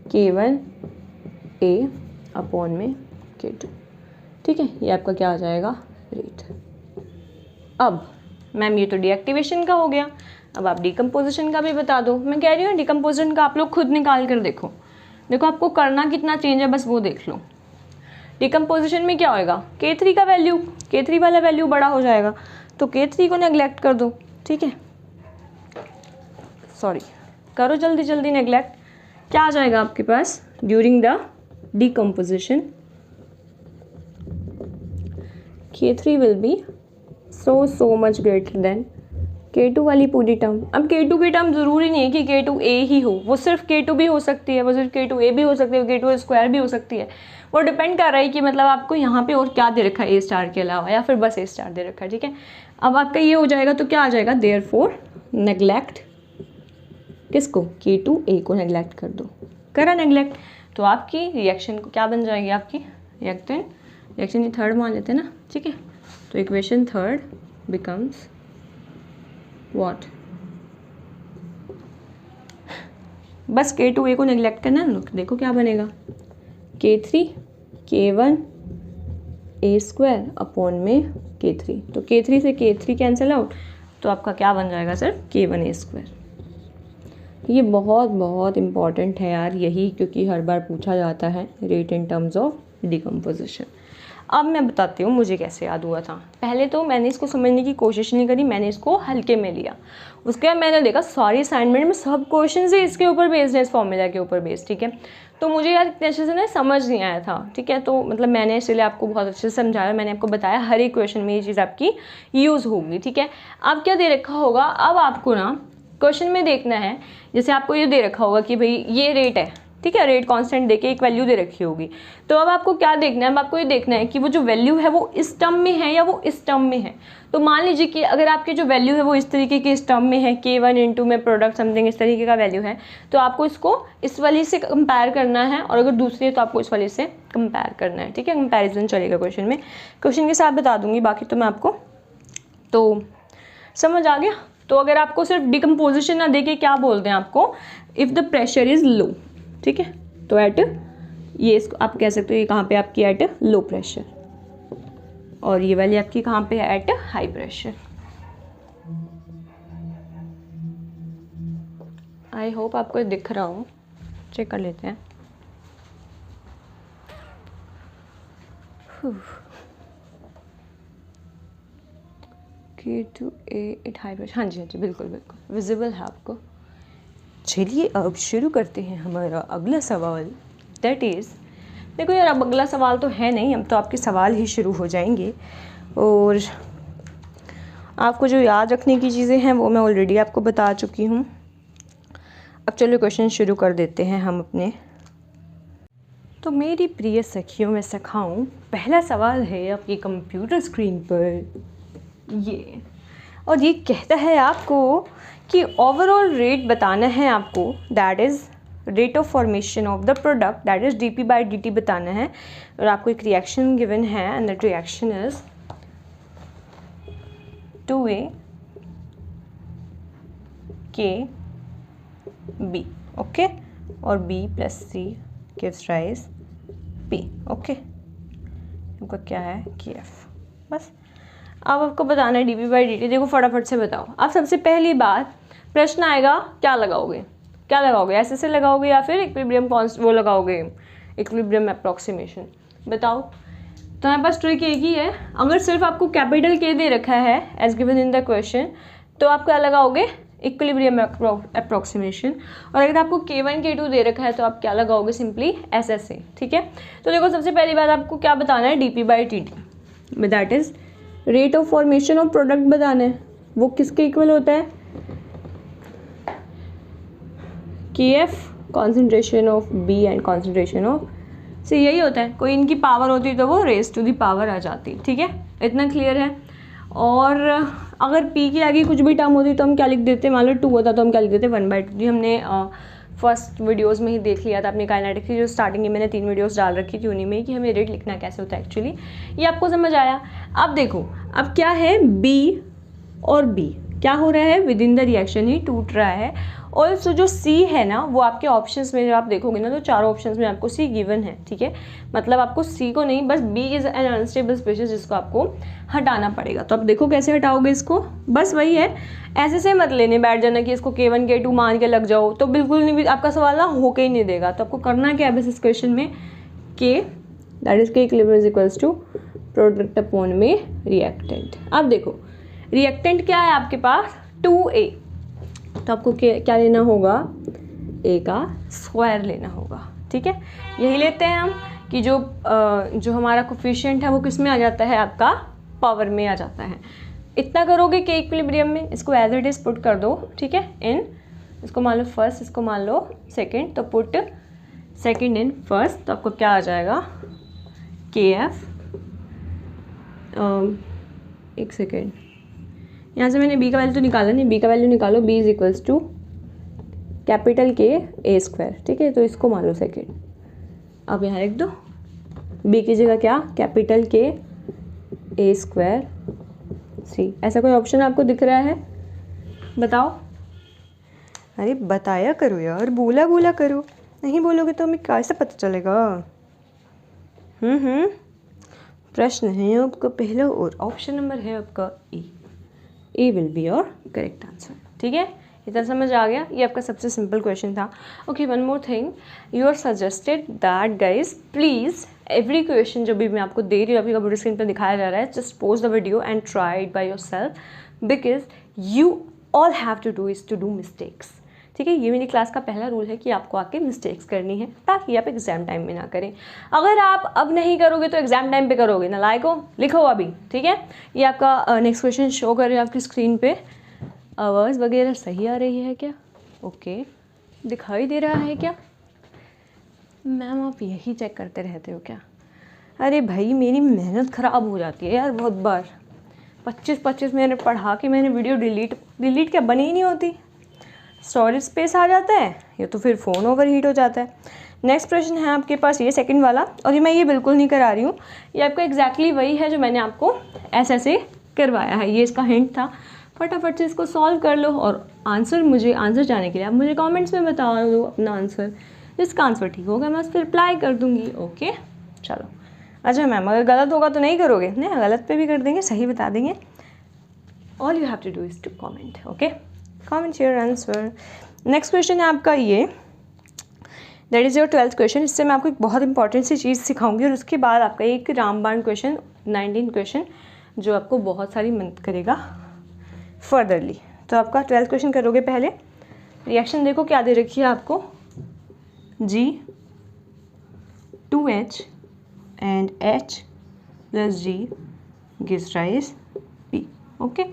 Speaker 1: K1 A upon में K2, ठीक है। ये आपका क्या आ जाएगा रेट। अब मैम ये तो डीएक्टिवेशन का हो गया, अब आप डिकम्पोजिशन का भी बता दो। मैं कह रही हूँ डिकम्पोजिशन का आप लोग खुद निकाल कर देखो आपको करना कितना चेंज है, बस वो देख लो। डिकम्पोजिशन में क्या होएगा, K3 का वैल्यू, K3 वाला वैल्यू बड़ा हो जाएगा, तो K3 को नेग्लेक्ट कर दो, ठीक है, सॉरी करो जल्दी जल्दी नेग्लेक्ट। क्या आ जाएगा आपके पास, during the decomposition K3 will be so much greater than K2 वाली पूरी टर्म। अब K2 की टर्म ज़रूरी नहीं है कि K2A ही हो, वो सिर्फ K2 भी हो सकती है, वो सिर्फ K2A भी हो सकती है, K2A स्क्वायर भी हो सकती है। वो डिपेंड कर रहा है कि मतलब आपको यहाँ पे और क्या दे रखा है A स्टार के अलावा, या फिर बस A स्टार दे रखा है, ठीक है। अब आपका ये हो जाएगा तो क्या आ जाएगा, देयरफॉर नेग्लेक्ट किसको, K2A को नेग्लेक्ट कर दो, करा नेग्लेक्ट, तो आपकी रिएक्शन को क्या बन जाएगी, आपकी रिएक्शन ये थर्ड मान लेते हैं ना, ठीक है। तो इक्वेशन थर्ड बिकम्स व्हाट, बस K2A को नेग्लेक्ट करना है। देखो क्या बनेगा, K3 K1 A square upon में K3, तो K3 से K3 कैंसिल आउट, तो आपका क्या बन जाएगा सर, K1 A स्क्वायर। ये बहुत बहुत इम्पॉर्टेंट है यार यही, क्योंकि हर बार पूछा जाता है rate in terms of decomposition. अब मैं बताती हूँ मुझे कैसे याद हुआ था। पहले तो मैंने इसको समझने की कोशिश नहीं करी, मैंने इसको हल्के में लिया। उसके बाद मैंने देखा सारी असाइनमेंट में सब क्वेश्चन ही इसके ऊपर बेस्ड है, इस फॉर्मूला के ऊपर बेस्ड, ठीक है। तो मुझे यार इतने अच्छे से ना समझ नहीं आया था, ठीक है। तो मतलब मैंने इसलिए आपको बहुत अच्छे से समझाया, मैंने आपको बताया हर एक क्वेश्चन में ये चीज़ आपकी यूज़ होगी, ठीक है। अब क्या दे रखा होगा, अब आपको ना क्वेश्चन में देखना है, जैसे आपको ये दे रखा होगा कि भाई ये रेट है, ठीक है, रेट कांस्टेंट देके एक वैल्यू दे रखी होगी। तो अब आपको क्या देखना है, अब आपको ये देखना है कि वो जो वैल्यू है वो इस टर्म में है या वो इस टर्म में है। तो मान लीजिए कि अगर आपकी जो वैल्यू है वो इस तरीके की इस टर्म में है, K1 इंटू में प्रोडक्ट समथिंग इस तरीके का वैल्यू है, तो आपको इसको इस वाली से कंपेयर करना है, और अगर दूसरी है तो आपको इस वाली से कंपेयर करना है, ठीक है। कंपेरिजन चलेगा क्वेश्चन में, क्वेश्चन के साथ बता दूंगी, बाकी तो मैं आपको तो समझ आ गया। तो अगर आपको सिर्फ डिकम्पोजिशन ना देके क्या बोलते हैं आपको, if the pressure is low, ठीक है, तो एट ये इसको आप कह सकते हो ये कहाँ पे आपकी एट लो प्रेशर, और ये वाली आपकी कहाँ पे है, at high pressure. I hope आपको दिख रहा हो, चेक कर लेते हैं। K2A एट हाई प्रेशर, हाँ जी बिल्कुल बिल्कुल विजिबल है आपको। चलिए अब शुरू करते हैं हमारा अगला सवाल, दैट इज़, देखो यार अब अगला सवाल तो है नहीं, अब तो आपके सवाल ही शुरू हो जाएंगे, और आपको जो याद रखने की चीज़ें हैं वो मैं ऑलरेडी आपको बता चुकी हूँ। अब चलो क्वेश्चन शुरू कर देते हैं हम अपने। तो मेरी प्रिय सखियों में सखाऊं, पहला सवाल है आपकी कंप्यूटर स्क्रीन पर ये, और ये कहता है आपको कि ओवरऑल रेट बताना है आपको, that is rate of formation of the product, that is dp/dt बताना है। और आपको एक रिएक्शन गिवन है and that reaction is 2A KB, okay, और B + C gives rise P, okay. आपका क्या है KF। बस अब आपको बताना है dp/dt। देखो फटाफट से बताओ। अब सबसे पहली बात प्रश्न आएगा, क्या लगाओगे, क्या लगाओगे, ऐसे लगाओगे या फिर इक्विलिब्रियम वो लगाओगे, इक्विलिब्रियम अप्रॉक्सीमेशन, बताओ। तो हमारे पास ट्रिक एक ही है, अगर सिर्फ आपको कैपिटल K दे रखा है as given in the question, तो आप क्या लगाओगे, इक्विलिब्रियम अप्रॉक्सीमेशन। और अगर आपको K1 K2 दे रखा है तो आप क्या लगाओगे, सिंपली SSA, ठीक है। तो देखो सबसे पहली बात आपको क्या बताना है, dp/dt, that is rate of formation of product बताना है। वो किसके इक्वल होता है, KF concentration of B and concentration of C, यही होता है। कोई इनकी पावर होती तो वो रेज टू दी पावर आ जाती, ठीक है, इतना क्लियर है। और अगर P के आगे कुछ भी टर्म होती तो हम क्या लिख देते, मान लो 2 होता तो हम क्या लिख देते, 1/2। जी हमने फर्स्ट वीडियोस में ही देख लिया था अपनी काइनेटिक्स की, जो स्टार्टिंग में मैंने 3 वीडियोस डाल रखी थी उन्हीं में, कि हमें रेट लिखना कैसे होता है एक्चुअली, ये आपको समझ आया। अब देखो अब क्या है, B और B क्या हो रहा है, विद इन द रिएक्शन ही टूट रहा है। और सो जो C है ना, वो आपके ऑप्शंस में जब आप देखोगे ना, तो चारों ऑप्शंस में आपको C गिवन है, ठीक है। मतलब आपको C को नहीं, बस B is an unstable species, जिसको आपको हटाना पड़ेगा। तो आप देखो कैसे हटाओगे इसको, बस वही है, ऐसे से मत लेने बैठ जाना कि इसको K1 K2 मान के लग जाओ, तो बिल्कुल नहीं, आपका सवाल ना होके ही नहीं देगा। तो आपको करना क्या है बस इस क्वेश्चन में, K that is K equilibrium is equals to product upon में रिएक्टेंट। अब देखो रिएक्टेंट क्या है आपके पास, 2A, तो आपको क्या लेना होगा, A का स्क्वायर लेना होगा, ठीक है। यही लेते हैं हम कि जो हमारा कोफिशिएंट है वो किस में आ जाता है, आपका पावर में आ जाता है। इतना करोगे K इक्विलिब्रियम में, इसको एज इट इज पुट कर दो, ठीक है, इन, इसको मान लो फर्स्ट, इसको मान लो सेकंड, तो पुट सेकंड इन फर्स्ट, तो आपको क्या आ जाएगा, KF, एक सेकेंड, यहाँ से मैंने B का वैल्यू तो निकाला नहीं, B का वैल्यू निकालो, B is equals to capital K A square, ठीक है। तो इसको मान लो सेकेंड, अब यहाँ लिख दो, B की जगह क्या, capital K A square C। ऐसा कोई ऑप्शन आपको दिख रहा है, बताओ। अरे बताया करो यार, बोला बोला करो, नहीं बोलोगे तो हमें कैसे पता चलेगा। प्रश्न है आपका पहला और ऑप्शन नंबर है आपका A will be your correct answer, ठीक है। इतना समझ आ गया, ये आपका सबसे सिंपल क्वेश्चन था। Okay, one more thing, you are suggested that guys please every question जो भी मैं आपको दे रही हूँ, आपकी कंप्यूटर स्क्रीन पर दिखाया जा रहा है, just pause the video and try it by yourself, because you all have to do is to do mistakes, ठीक है। ये मेरी क्लास का पहला रूल है कि आपको आके मिस्टेक्स करनी है, ताकि आप एग्जाम टाइम में ना करें। अगर आप अब नहीं करोगे तो एग्जाम टाइम पे करोगे ना, लाइको लिखो अभी, ठीक है। ये आपका नेक्स्ट क्वेश्चन शो कर रहे हो आपकी स्क्रीन पे। आवाज़ वगैरह सही आ रही है क्या, ओके, दिखाई दे रहा है क्या, मैम आप यही चेक करते रहते हो क्या। अरे भाई मेरी मेहनत ख़राब हो जाती है यार बहुत बार, 25-25 मिनट पढ़ा के मैंने वीडियो डिलीट क्या बनी ही नहीं होती, स्टोरेज स्पेस आ जाता है या तो फिर फ़ोन ओवर हीट हो जाता है। नेक्स्ट प्रश्न है आपके पास ये सेकंड वाला, और ये मैं ये बिल्कुल नहीं करा रही हूँ, ये आपका एग्जैक्टली वही है जो मैंने आपको ऐसे करवाया है, ये इसका हिंट था। फटाफट से इसको सॉल्व कर लो और आंसर जाने के लिए आप मुझे कमेंट्स में बता दो अपना आंसर, जिसका आंसर ठीक होगा मैं उस पर रिप्लाई कर दूँगी, ओके। चलो अच्छा मैम, अगर गलत होगा तो नहीं करोगे, नहीं गलत पे भी कर देंगे, सही बता देंगे। All you have to do is to comment, okay, comment your answer. Next question है आपका ये, that is your 12th question. इससे मैं आपको एक बहुत इंपॉर्टेंट सी चीज़ सिखाऊंगी, और उसके बाद आपका एक रामबाण क्वेश्चन 19 क्वेश्चन जो आपको बहुत सारी मदद करेगा फर्दरली। तो आपका 12th क्वेश्चन करोगे पहले, रिएक्शन देखो क्या दे रखी है आपको, G2H and H + G gives rise P, okay.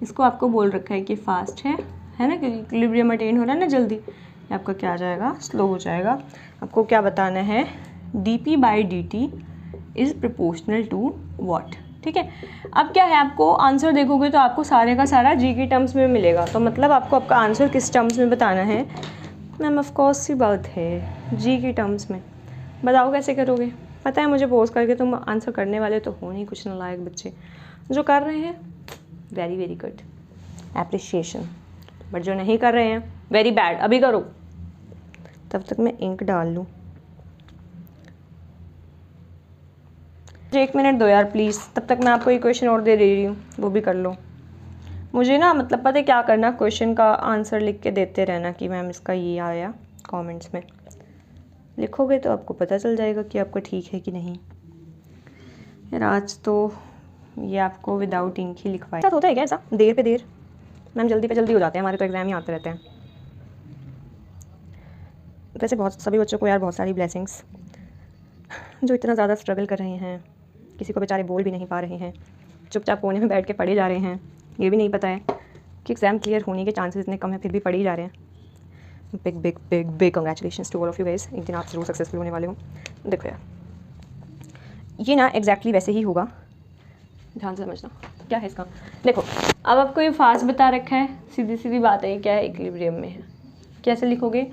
Speaker 1: इसको आपको बोल रखा है कि फास्ट है ना, क्योंकि इक्विलिब्रियम अटेन हो रहा है ना जल्दी, ये आपका क्या आ जाएगा, स्लो हो जाएगा। आपको क्या बताना है, dp/dt is proportional to what, ठीक है। अब क्या है, आपको आंसर देखोगे तो आपको सारे का सारा जी के टर्म्स में मिलेगा, तो मतलब आपको आपका आंसर किस टर्म्स में बताना है मैम, ऑफ कोर्स सी बात है जी के टर्म्स में। बताओ कैसे करोगे, पता है मुझे पोस्ट करके तुम आंसर करने वाले तो हो नहीं, कुछ नालायक बच्चे जो कर रहे हैं very very good appreciation, but जो नहीं कर रहे हैं वेरी बैड। अभी करो, तब तक मैं इंक डाल लूँ। 1 मिनट दो यार प्लीज़, तब तक मैं आपको एक क्वेश्चन और दे रही हूँ, वो भी कर लो। मुझे ना मतलब पता है क्या करना, क्वेश्चन का आंसर लिख के देते रहना कि मैम इसका ये आया, कमेंट्स में लिखोगे तो आपको पता चल जाएगा कि आपका ठीक है कि नहीं। यार आज तो ये आपको विदाउट इंक ही लिखवाया होता है क्या ऐसा, देर पे देर। मैम जल्दी पे जल्दी हो जाते हैं, हमारे तो एग्ज़ाम ही आते रहते हैं। वैसे बहुत सभी बच्चों को यार बहुत सारी ब्लेसिंग्स, जो इतना ज़्यादा स्ट्रगल कर रहे हैं, किसी को बेचारे बोल भी नहीं पा रहे हैं, चुपचाप कोने में बैठ के पढ़े जा रहे हैं, ये भी नहीं पता है कि एग्ज़ाम क्लियर होने के चांसेस इतने कम है, फिर भी पढ़ ही जा रहे हैं। Big big big big congratulations to all of you guys, एक दिन आप जरूर सक्सेसफुल होने वाले हो। देखो यार ये ना एग्जैक्टली वैसे ही होगा, ध्यान से समझना क्या है इसका। देखो अब आपको ये फास्ट बता रखा है, सीधी सीधी बात है, ये क्या है इक्विलिब्रियम में है। कैसे लिखोगे,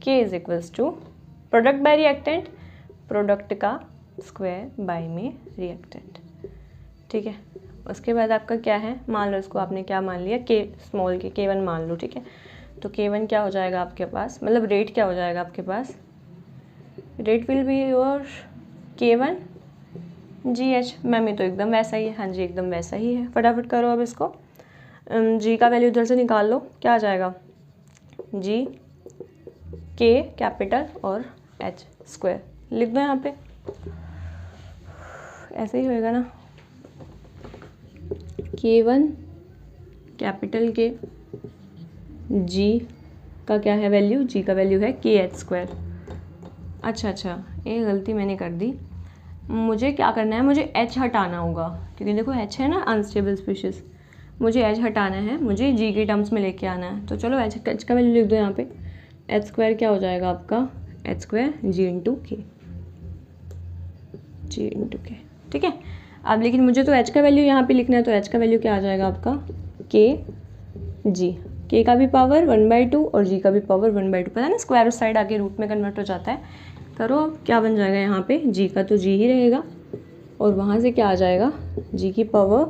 Speaker 1: K is equals to product by reactant, product का स्क्वायर बाय में रिएक्टेंट, ठीक है। उसके बाद आपका क्या है, मान लो इसको आपने क्या मान लिया, K स्मॉल के K1 मान लो, ठीक है। तो K1 क्या हो जाएगा आपके पास, मतलब रेट क्या हो जाएगा आपके पास, rate will be your K1 GH। Ma'am ये तो एकदम वैसा ही है, हाँ जी एकदम वैसा ही है। फटाफट करो अब इसको, G का वैल्यू इधर से निकाल लो, क्या आ जाएगा G K कैपिटल और H स्क्वायर, लिख दो यहाँ पे, ऐसे ही होएगा ना। K1 कैपिटल के, G का क्या है वैल्यू, G का वैल्यू है KH स्क्वायर। अच्छा ये गलती मैंने कर दी, मुझे क्या करना है, मुझे H हटाना होगा, क्योंकि देखो H है ना अनस्टेबल स्पीशीज़, मुझे H हटाना है, मुझे G के टर्म्स में लेके आना है। तो चलो H का वैल्यू लिख दो यहाँ पे, H स्क्वायर क्या हो जाएगा आपका, H स्क्वायर G इंटू के, ठीक है। अब लेकिन मुझे तो H का वैल्यू यहाँ पे लिखना है, तो H का वैल्यू क्या आ जाएगा आपका K का भी पावर 1/2 और G का भी पावर 1/2, पता है ना स्क्वायर उस साइड आके रूट में कन्वर्ट हो जाता है। करो अब क्या बन जाएगा यहाँ पे, G का तो G ही रहेगा और वहाँ से क्या आ जाएगा, G की पावर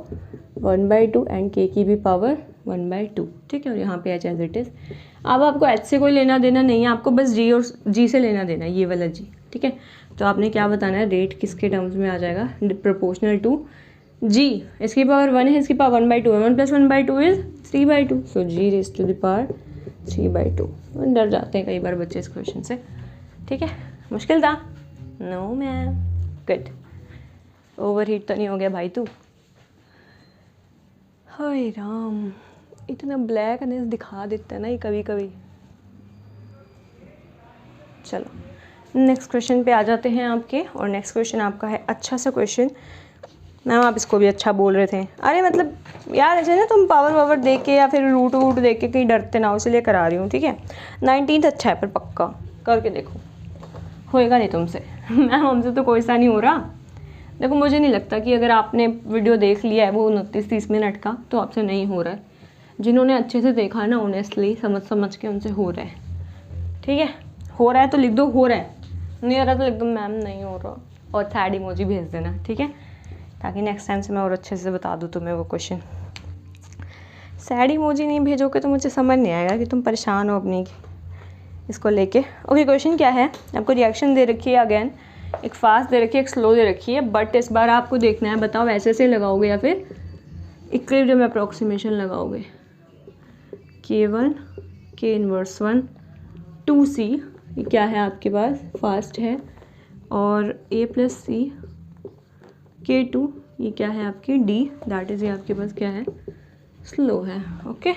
Speaker 1: 1/2 एंड K की भी पावर 1/2, ठीक है। और यहाँ पे H एज इट इज़। अब आपको H से कोई लेना देना नहीं है, आपको बस G और G से लेना देना है, ये वाला G, ठीक है। तो आपने क्या बताना है, रेट किसके टर्म्स में आ जाएगा, प्रोपोर्शनल टू G, इसकी पावर 1 है, इसकी पावर 1/2 है, 1 + 1/2 इज 3/2, सो G raise to the power 3/2। डर जाते हैं कई बार बच्चे इस क्वेश्चन से, ठीक है। मुश्किल था, नो मैम, गुड। ओवरहीट तो नहीं हो गया भाई तू, हाय राम, इतना ब्लैकनेस दिखा देता है ना ये कभी कभी। चलो नेक्स्ट क्वेश्चन पे आ जाते हैं आपके, और नेक्स्ट क्वेश्चन आपका है अच्छा सा क्वेश्चन। मैम आप इसको भी अच्छा बोल रहे थे, अरे मतलब यार ऐसे ना तुम पावर देख के या फिर रूट वूट देख के कहीं डरते ना हो, इसलिए करा रही हूँ, ठीक है। 19th अच्छा है, पर पक्का करके देखो, होएगा नहीं तुमसे। मैम हमसे तो कोई सा नहीं हो रहा। देखो मुझे नहीं लगता कि अगर आपने वीडियो देख लिया है वो 29-30 मिनट का, तो आपसे नहीं हो रहा है। जिन्होंने अच्छे से देखा है ना, ऑनेस्टली समझ के उनसे हो रहा है, ठीक है। हो रहा है तो लिख दो हो रहा है, नहीं हो रहा तो लिख दो मैम नहीं हो रहा, और थर्ड इमोजी भेज देना, ठीक है, ताकि नेक्स्ट टाइम से मैं और अच्छे से बता दूँ तुम्हें वो क्वेश्चन। सैड इमोजी नहीं भेजोगे तो मुझे समझ नहीं आएगा कि तुम परेशान हो अपनी इसको लेके। ओके क्वेश्चन क्या है, आपको रिएक्शन दे रखी है, अगेन एक फास्ट दे रखी है, एक स्लो दे रखी है, बट इस बार आपको देखना है, बताओ ऐसे से लगाओगे या फिर इक्विलिब्रियम अप्रॉक्सीमेशन लगाओगे। K1 K इनवर्स 1 2C, ये क्या है आपके पास, फास्ट है, और A + C K2, ये क्या है आपकी D, दैट इज़ ये आपके पास क्या है, स्लो है, okay.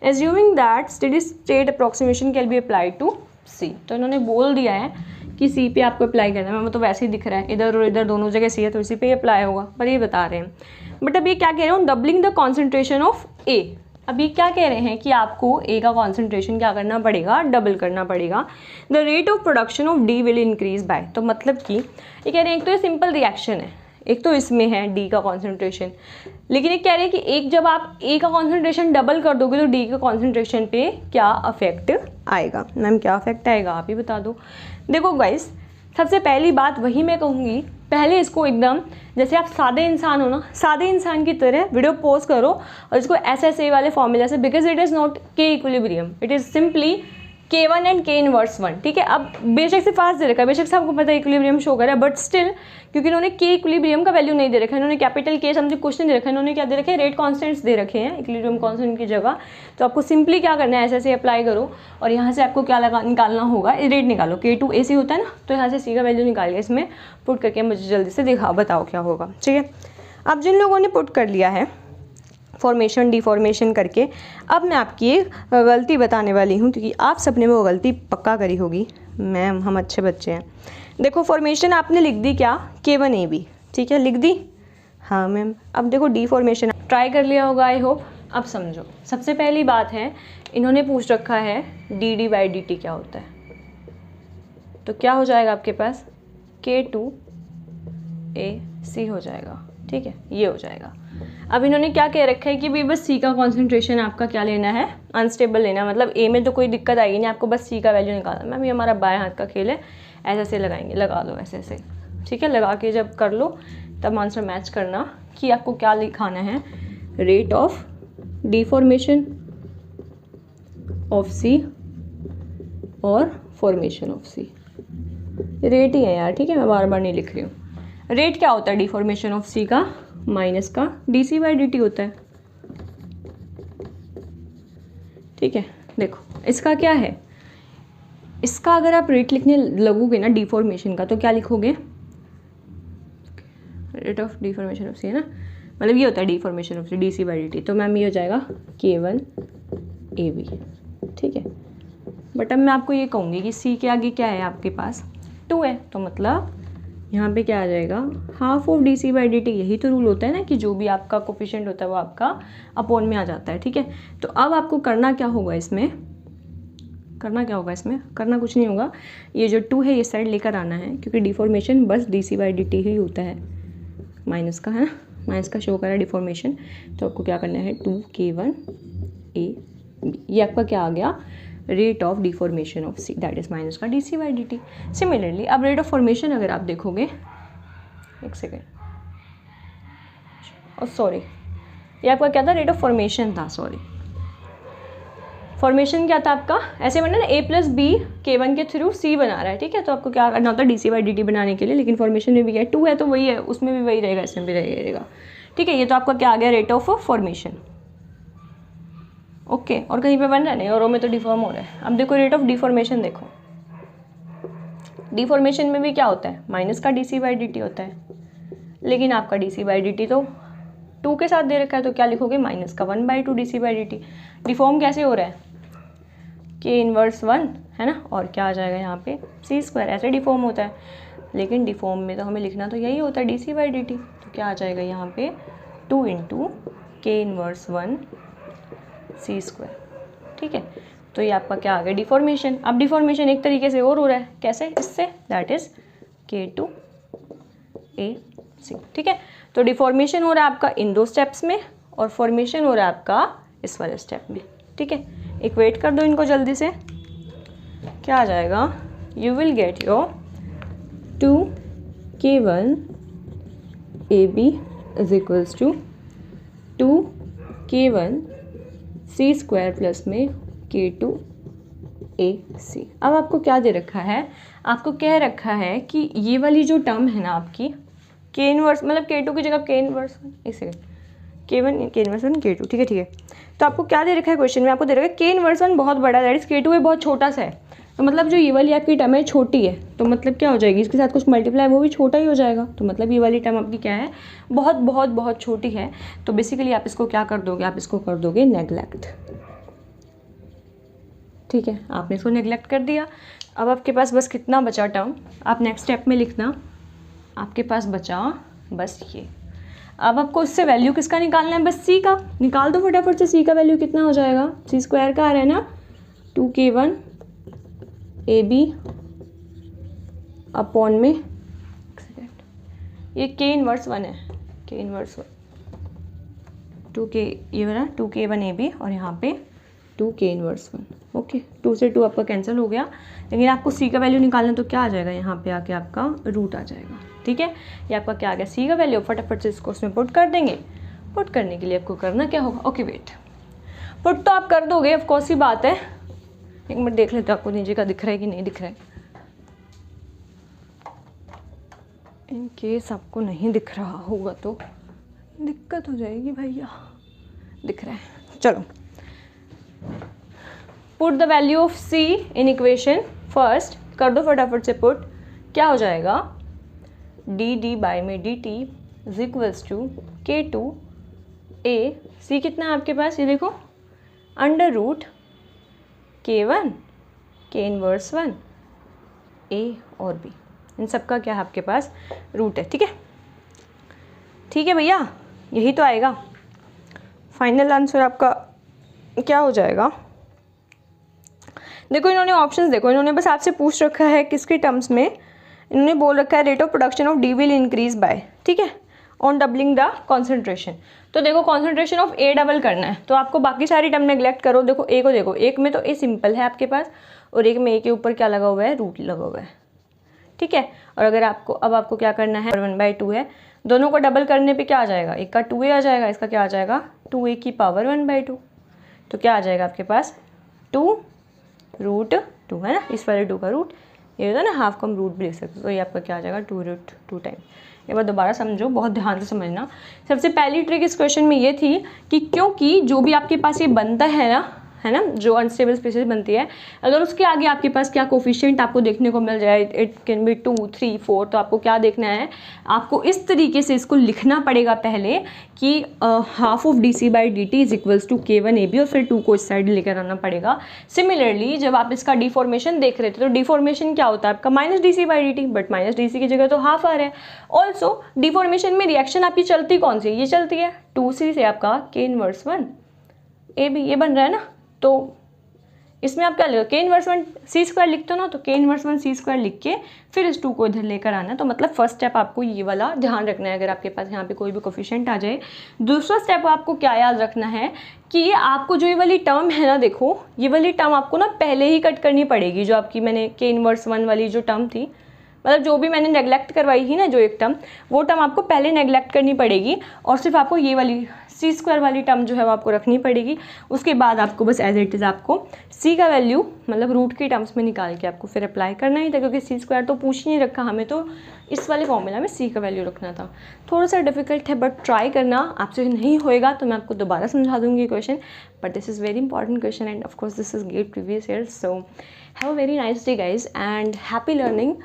Speaker 1: Assuming that steady state approximation can be applied to C, तो इन्होंने बोल दिया है कि C पे आपको अप्लाई करना है। मैं तो वैसे ही दिख रहा है, इधर और इधर दोनों जगह C है तो इसी पे ही अप्लाई होगा, पर ये बता रहे हैं। बट अब ये क्या कह रहे हो, doubling the concentration of A। अब ये क्या कह रहे हैं कि आपको A का कॉन्सेंट्रेशन क्या करना पड़ेगा, डबल करना पड़ेगा। The rate of production of D will increase by, तो मतलब कि ये कह रहे हैं एक तो ये सिंपल रिएक्शन है, एक तो इसमें है डी का कॉन्सेंट्रेशन, लेकिन ये कह रहे हैं कि एक जब आप ए का कॉन्सेंट्रेशन डबल कर दोगे तो डी के कॉन्सेंट्रेशन पे क्या अफेक्ट आएगा। मैम क्या अफेक्ट आएगा आप ही बता दो। देखो गाइस, सबसे पहली बात वही मैं कहूँगी, पहले इसको एकदम जैसे आप सादे इंसान हो ना, सादे इंसान की तरह वीडियो पॉज करो और इसको SSA वाले फॉर्मूला से, बिकॉज इट इज़ नॉट के equilibrium, it is simply K1 and K inverse 1, ठीक है। अब बेशक से फास्ट दे रखा है, बेशक से आपको पता है इक्विलिब्रियम शो कर रहा है, बट स्टिल क्योंकि इन्होंने के इक्विलिब्रियम का वैल्यू नहीं दे रखा है, इन्होंने कैपिटल के समथिंग कुछ नहीं दे रखा है, इन्होंने क्या दे रखे हैं, रेट कॉन्स्टेंट्स दे रखे हैं इक्विलिब्रियम कॉन्स्टेंट की जगह। तो आपको सिंपली क्या करना है, ऐसे अप्लाई करो और यहाँ से आपको क्या निकालना होगा, रेट निकालो। K2 AC होता है ना, तो यहाँ से C का वैल्यू निकाल के इसमें पुट करके मुझे जल्दी से दिखाओ, बताओ क्या होगा, ठीक है। अब जिन लोगों ने पुट कर लिया है फॉर्मेशन डिफॉर्मेशन करके, अब मैं आपकी एक गलती बताने वाली हूँ, क्योंकि आप सबने वो गलती पक्का करी होगी। मैम हम अच्छे बच्चे हैं। देखो फॉर्मेशन आपने लिख दी क्या, K1 AB, ठीक है, लिख दी। हाँ मैम, अब देखो डिफॉर्मेशन ट्राई कर लिया होगा आई होप। अब समझो, सबसे पहली बात है इन्होंने पूछ रखा है dd/dt क्या होता है, तो क्या हो जाएगा आपके पास K2 AC हो जाएगा, ठीक है, ये हो जाएगा। अब इन्होंने क्या कह रखा है कि भाई बस C का कॉन्सेंट्रेशन आपका क्या लेना है, अनस्टेबल लेना, मतलब A में तो कोई दिक्कत आएगी नहीं, आपको बस C का वैल्यू निकालना। मैम ये हमारा बाएं हाथ का खेल है, ऐसे ऐसे लगाएंगे, लगा लो ऐसे ऐसे, ठीक है। लगा के जब कर लो तब आंसर मैच करना कि आपको क्या लिखाना है, rate of deformation of C और फॉर्मेशन ऑफ C। रेट ही है यार, ठीक है, मैं बार बार नहीं लिख रही हूँ। रेट क्या होता है डिफॉर्मेशन ऑफ C का, माइनस का dC/dt होता है, ठीक है। देखो इसका क्या है, इसका अगर आप रेट लिखने लगोगे ना डिफॉर्मेशन का, तो क्या लिखोगे, rate of deformation of C है ना, मतलब ये होता है डिफॉर्मेशन ऑफ C dC/dt, तो मैम ये हो जाएगा K1 AB, ठीक है। बट अब मैं आपको ये कहूँगी कि C के आगे क्या है आपके पास 2 है, तो मतलब यहाँ पे क्या आ जाएगा, हाफ ऑफ dC/dt। यही तो रूल होता है ना कि जो भी आपका कोफिशिएंट होता है वो आपका अपॉन में आ जाता है, ठीक है। तो अब आपको करना क्या होगा इसमें, करना कुछ नहीं होगा, ये जो 2 है ये साइड लेकर आना है, क्योंकि डिफॉर्मेशन बस dC/dt ही होता है, माइनस का है ना, माइनस का शो कर रहा है डिफॉर्मेशन। तो आपको क्या करना है 2K1 AB, ये आपका क्या आ गया, rate of deformation of C, that is minus का dC/dt। सिमिलरली अब रेट ऑफ फॉर्मेशन अगर आप देखोगे, एक सेकेंड, और सॉरी ये आपका क्या था, रेट ऑफ फॉर्मेशन था, सॉरी फॉर्मेशन क्या था आपका, ऐसे बना ना A+B K1 के थ्रू C बना रहा है, ठीक है। तो आपको क्या करना होता है dC/dt बनाने के लिए, लेकिन फॉर्मेशन में भी क्या है 2 है, तो वही है, उसमें भी वही रहेगा, इसमें भी रहेगा, ठीक है। ये तो आपका क्या आ गया, रेट ऑफ फॉर्मेशन, ओके। और कहीं पे बन रहा है नहीं, और में तो डिफॉर्म हो रहा है। अब देखो रेट ऑफ डिफॉर्मेशन, देखो डिफॉर्मेशन में भी क्या होता है, माइनस का dC/dt होता है, लेकिन आपका dC/dt तो 2 के साथ दे रखा है, तो क्या लिखोगे, माइनस का 1/2 dC/dt। डिफॉर्म कैसे हो रहा है, K इनवर्स 1 है ना, और क्या आ जाएगा यहाँ पे C², ऐसे डिफॉर्म होता है, लेकिन डिफॉर्म में तो हमें लिखना तो यही होता है dC/dt। तो क्या आ जाएगा यहाँ पे 2 × K इनवर्स 1 C², ठीक है। तो ये आपका क्या आ गया, डिफॉर्मेशन। अब डिफॉर्मेशन एक तरीके से और हो रहा है, कैसे, इससे, दैट इज K2 AC, ठीक है। तो डिफॉर्मेशन हो रहा है आपका इन 2 स्टेप्स में, और फॉर्मेशन हो रहा है आपका इस वाले स्टेप में, ठीक है। इक्वेट कर दो इनको जल्दी से, क्या आ जाएगा, you will get your 2K1 AB is equals to 2K1 C² plus में K2 AC। अब आपको क्या दे रखा है, आपको कह रखा है कि ये वाली जो टर्म है ना आपकी K इनवर्स, मतलब K2 की जगह K इनवर्स, एक second, K1 K inverse 1 K2, ठीक है। तो आपको क्या दे रखा है क्वेश्चन में, आपको दे रखा है K इनवर्स 1 बहुत बड़ा है, दैट इज K2 है बहुत छोटा सा है, तो मतलब जो ये वाली आपकी टर्म है छोटी है, तो मतलब क्या हो जाएगी, इसके साथ कुछ मल्टीप्लाई वो भी छोटा ही हो जाएगा, तो मतलब ये वाली टर्म आपकी क्या है, बहुत बहुत बहुत छोटी है। तो बेसिकली आप इसको क्या कर दोगे, आप इसको कर दोगे नेग्लेक्ट, ठीक है। आपने इसको नेग्लेक्ट कर दिया। अब आपके पास बस कितना बचा टर्म, आप नेक्स्ट स्टेप में लिखना, आपके पास बचा बस ये। अब आपको इससे वैल्यू किसका निकालना है, बस C का निकाल दो फटाफट से। C का वैल्यू कितना हो जाएगा, C² का आ रहा है ना, 2K1 AB अपॉन में, ये के इनवर्स 1 है, के इनवर्स 1 2k, ये वाला 2k1ab और यहाँ पे 2k इनवर्स 1। ओके, 2 से 2 आपका कैंसिल हो गया, लेकिन आपको c का वैल्यू निकालना तो क्या आ जाएगा, यहाँ पे आके आपका रूट आ जाएगा। ठीक है, ये आपका क्या आ गया, c का वैल्यू। फटाफट से इसको उसमें पुट कर देंगे। पुट करने के लिए आपको करना क्या होगा, ओके वेट, पुट तो आप कर दोगे ऑफकोर्स ही बात है। एक मिनट देख लेते आपको नीचे का दिख रहा है कि नहीं दिख रहा है। इन केस आपको नहीं दिख रहा होगा तो दिक्कत हो जाएगी भैया। दिख रहा है, चलो। Put the value of c in equation first, कर दो फटाफट से पुट। क्या हो जाएगा, dd बाई में dt is equals to k2 a, c कितना है आपके पास, ये देखो, under root k1 k inverse 1 a और b, इन सब का क्या है आपके पास रूट है। ठीक है, ठीक है भैया, यही तो आएगा फाइनल आंसर आपका। क्या हो जाएगा, देखो इन्होंने ऑप्शंस देखो, इन्होंने बस आपसे पूछ रखा है किसके टर्म्स में, इन्होंने बोल रखा है rate of production of D will increase by, ठीक है, ऑन डबलिंग द कॉन्सेंट्रेशन। तो देखो कॉन्सेंट्रेशन ऑफ ए डबल करना है, तो आपको बाकी सारी टर्म नेग्लेक्ट करो। देखो ए को देखो, एक में तो ए सिंपल है आपके पास और एक में ए के ऊपर क्या लगा हुआ है, रूट लगा हुआ है। ठीक है, और अगर आपको अब आपको क्या करना है, 1/2 है, दोनों को डबल करने पे क्या आ जाएगा, एक का 2a आ जाएगा, इसका क्या आ जाएगा 2a की पावर 1/2। तो क्या आ जाएगा आपके पास 2√2 है ना, इस वाले 2 का रूट, ये होता है ना हाफ कम रूट भी लिख सकते हो, तो ये आपका क्या आ जाएगा 2√2 टाइम। एक बार दोबारा समझो, बहुत ध्यान से समझना। सबसे पहली ट्रिक इस क्वेश्चन में ये थी कि क्योंकि जो भी आपके पास ये बनता है ना, जो अनस्टेबल स्पीशीज बनती है, अगर उसके आगे आपके पास क्या कोफिशिएंट आपको देखने को मिल जाए, इट कैन बी 2, 3, 4, तो आपको क्या देखना है, आपको इस तरीके से इसको लिखना पड़ेगा पहले कि half of d by d t is equals to k1ab, और फिर 2 को इस साइड लेकर आना पड़ेगा। सिमिलरली जब आप इसका डिफॉर्मेशन देख रहे थे तो डिफॉर्मेशन क्या होता है आपका -dc/dt, बट -dc की जगह तो हाफ आ रहा है। ऑल्सो डिफॉर्मेशन में रिएक्शन आपकी चलती कौन सी है, ये चलती है 2c से आपका k इनवर्स 1 ab, ये बन रहा है ना। तो इसमें आप क्या लिखो, k इनवर्स 1 c² लिखते हो ना, तो k इनवर्स 1 c² लिख के फिर इस 2 को इधर लेकर आना है। तो मतलब फर्स्ट स्टेप आपको ये वाला ध्यान रखना है, अगर आपके पास यहाँ पे कोई भी कोफिशिएंट आ जाए। दूसरा स्टेप आपको क्या याद रखना है कि आपको जो ये वाली टर्म है ना, देखो ये वाली टर्म आपको ना पहले ही कट करनी पड़ेगी, जो आपकी मैंने k इनवर्स 1 वाली जो टर्म थी, मतलब जो भी मैंने नेग्लेक्ट करवाई थी ना जो एक टर्म, वो टर्म आपको पहले नेग्लेक्ट करनी पड़ेगी और सिर्फ आपको ये वाली c² वाली टर्म जो है वो आपको रखनी पड़ेगी। उसके बाद आपको बस एज इट इज़ आपको c का वैल्यू मतलब रूट की टर्म्स में निकाल के आपको फिर अप्लाई करना ही था, क्योंकि c² तो पूछ ही नहीं रखा हमें, तो इस वाले फॉर्मूला में c का वैल्यू रखना था। थोड़ा सा डिफिकल्ट है बट ट्राई करना, आपसे नहीं होएगा तो मैं आपको दोबारा समझा दूँगी question, but this is very important question and of course this is get previous year. So have a very nice day guys and happy learning.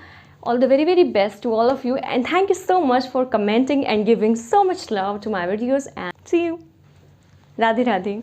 Speaker 1: All the very very best to all of you, and thank you so much for commenting and giving so much love to my videos, and see you. Radhe Radhe.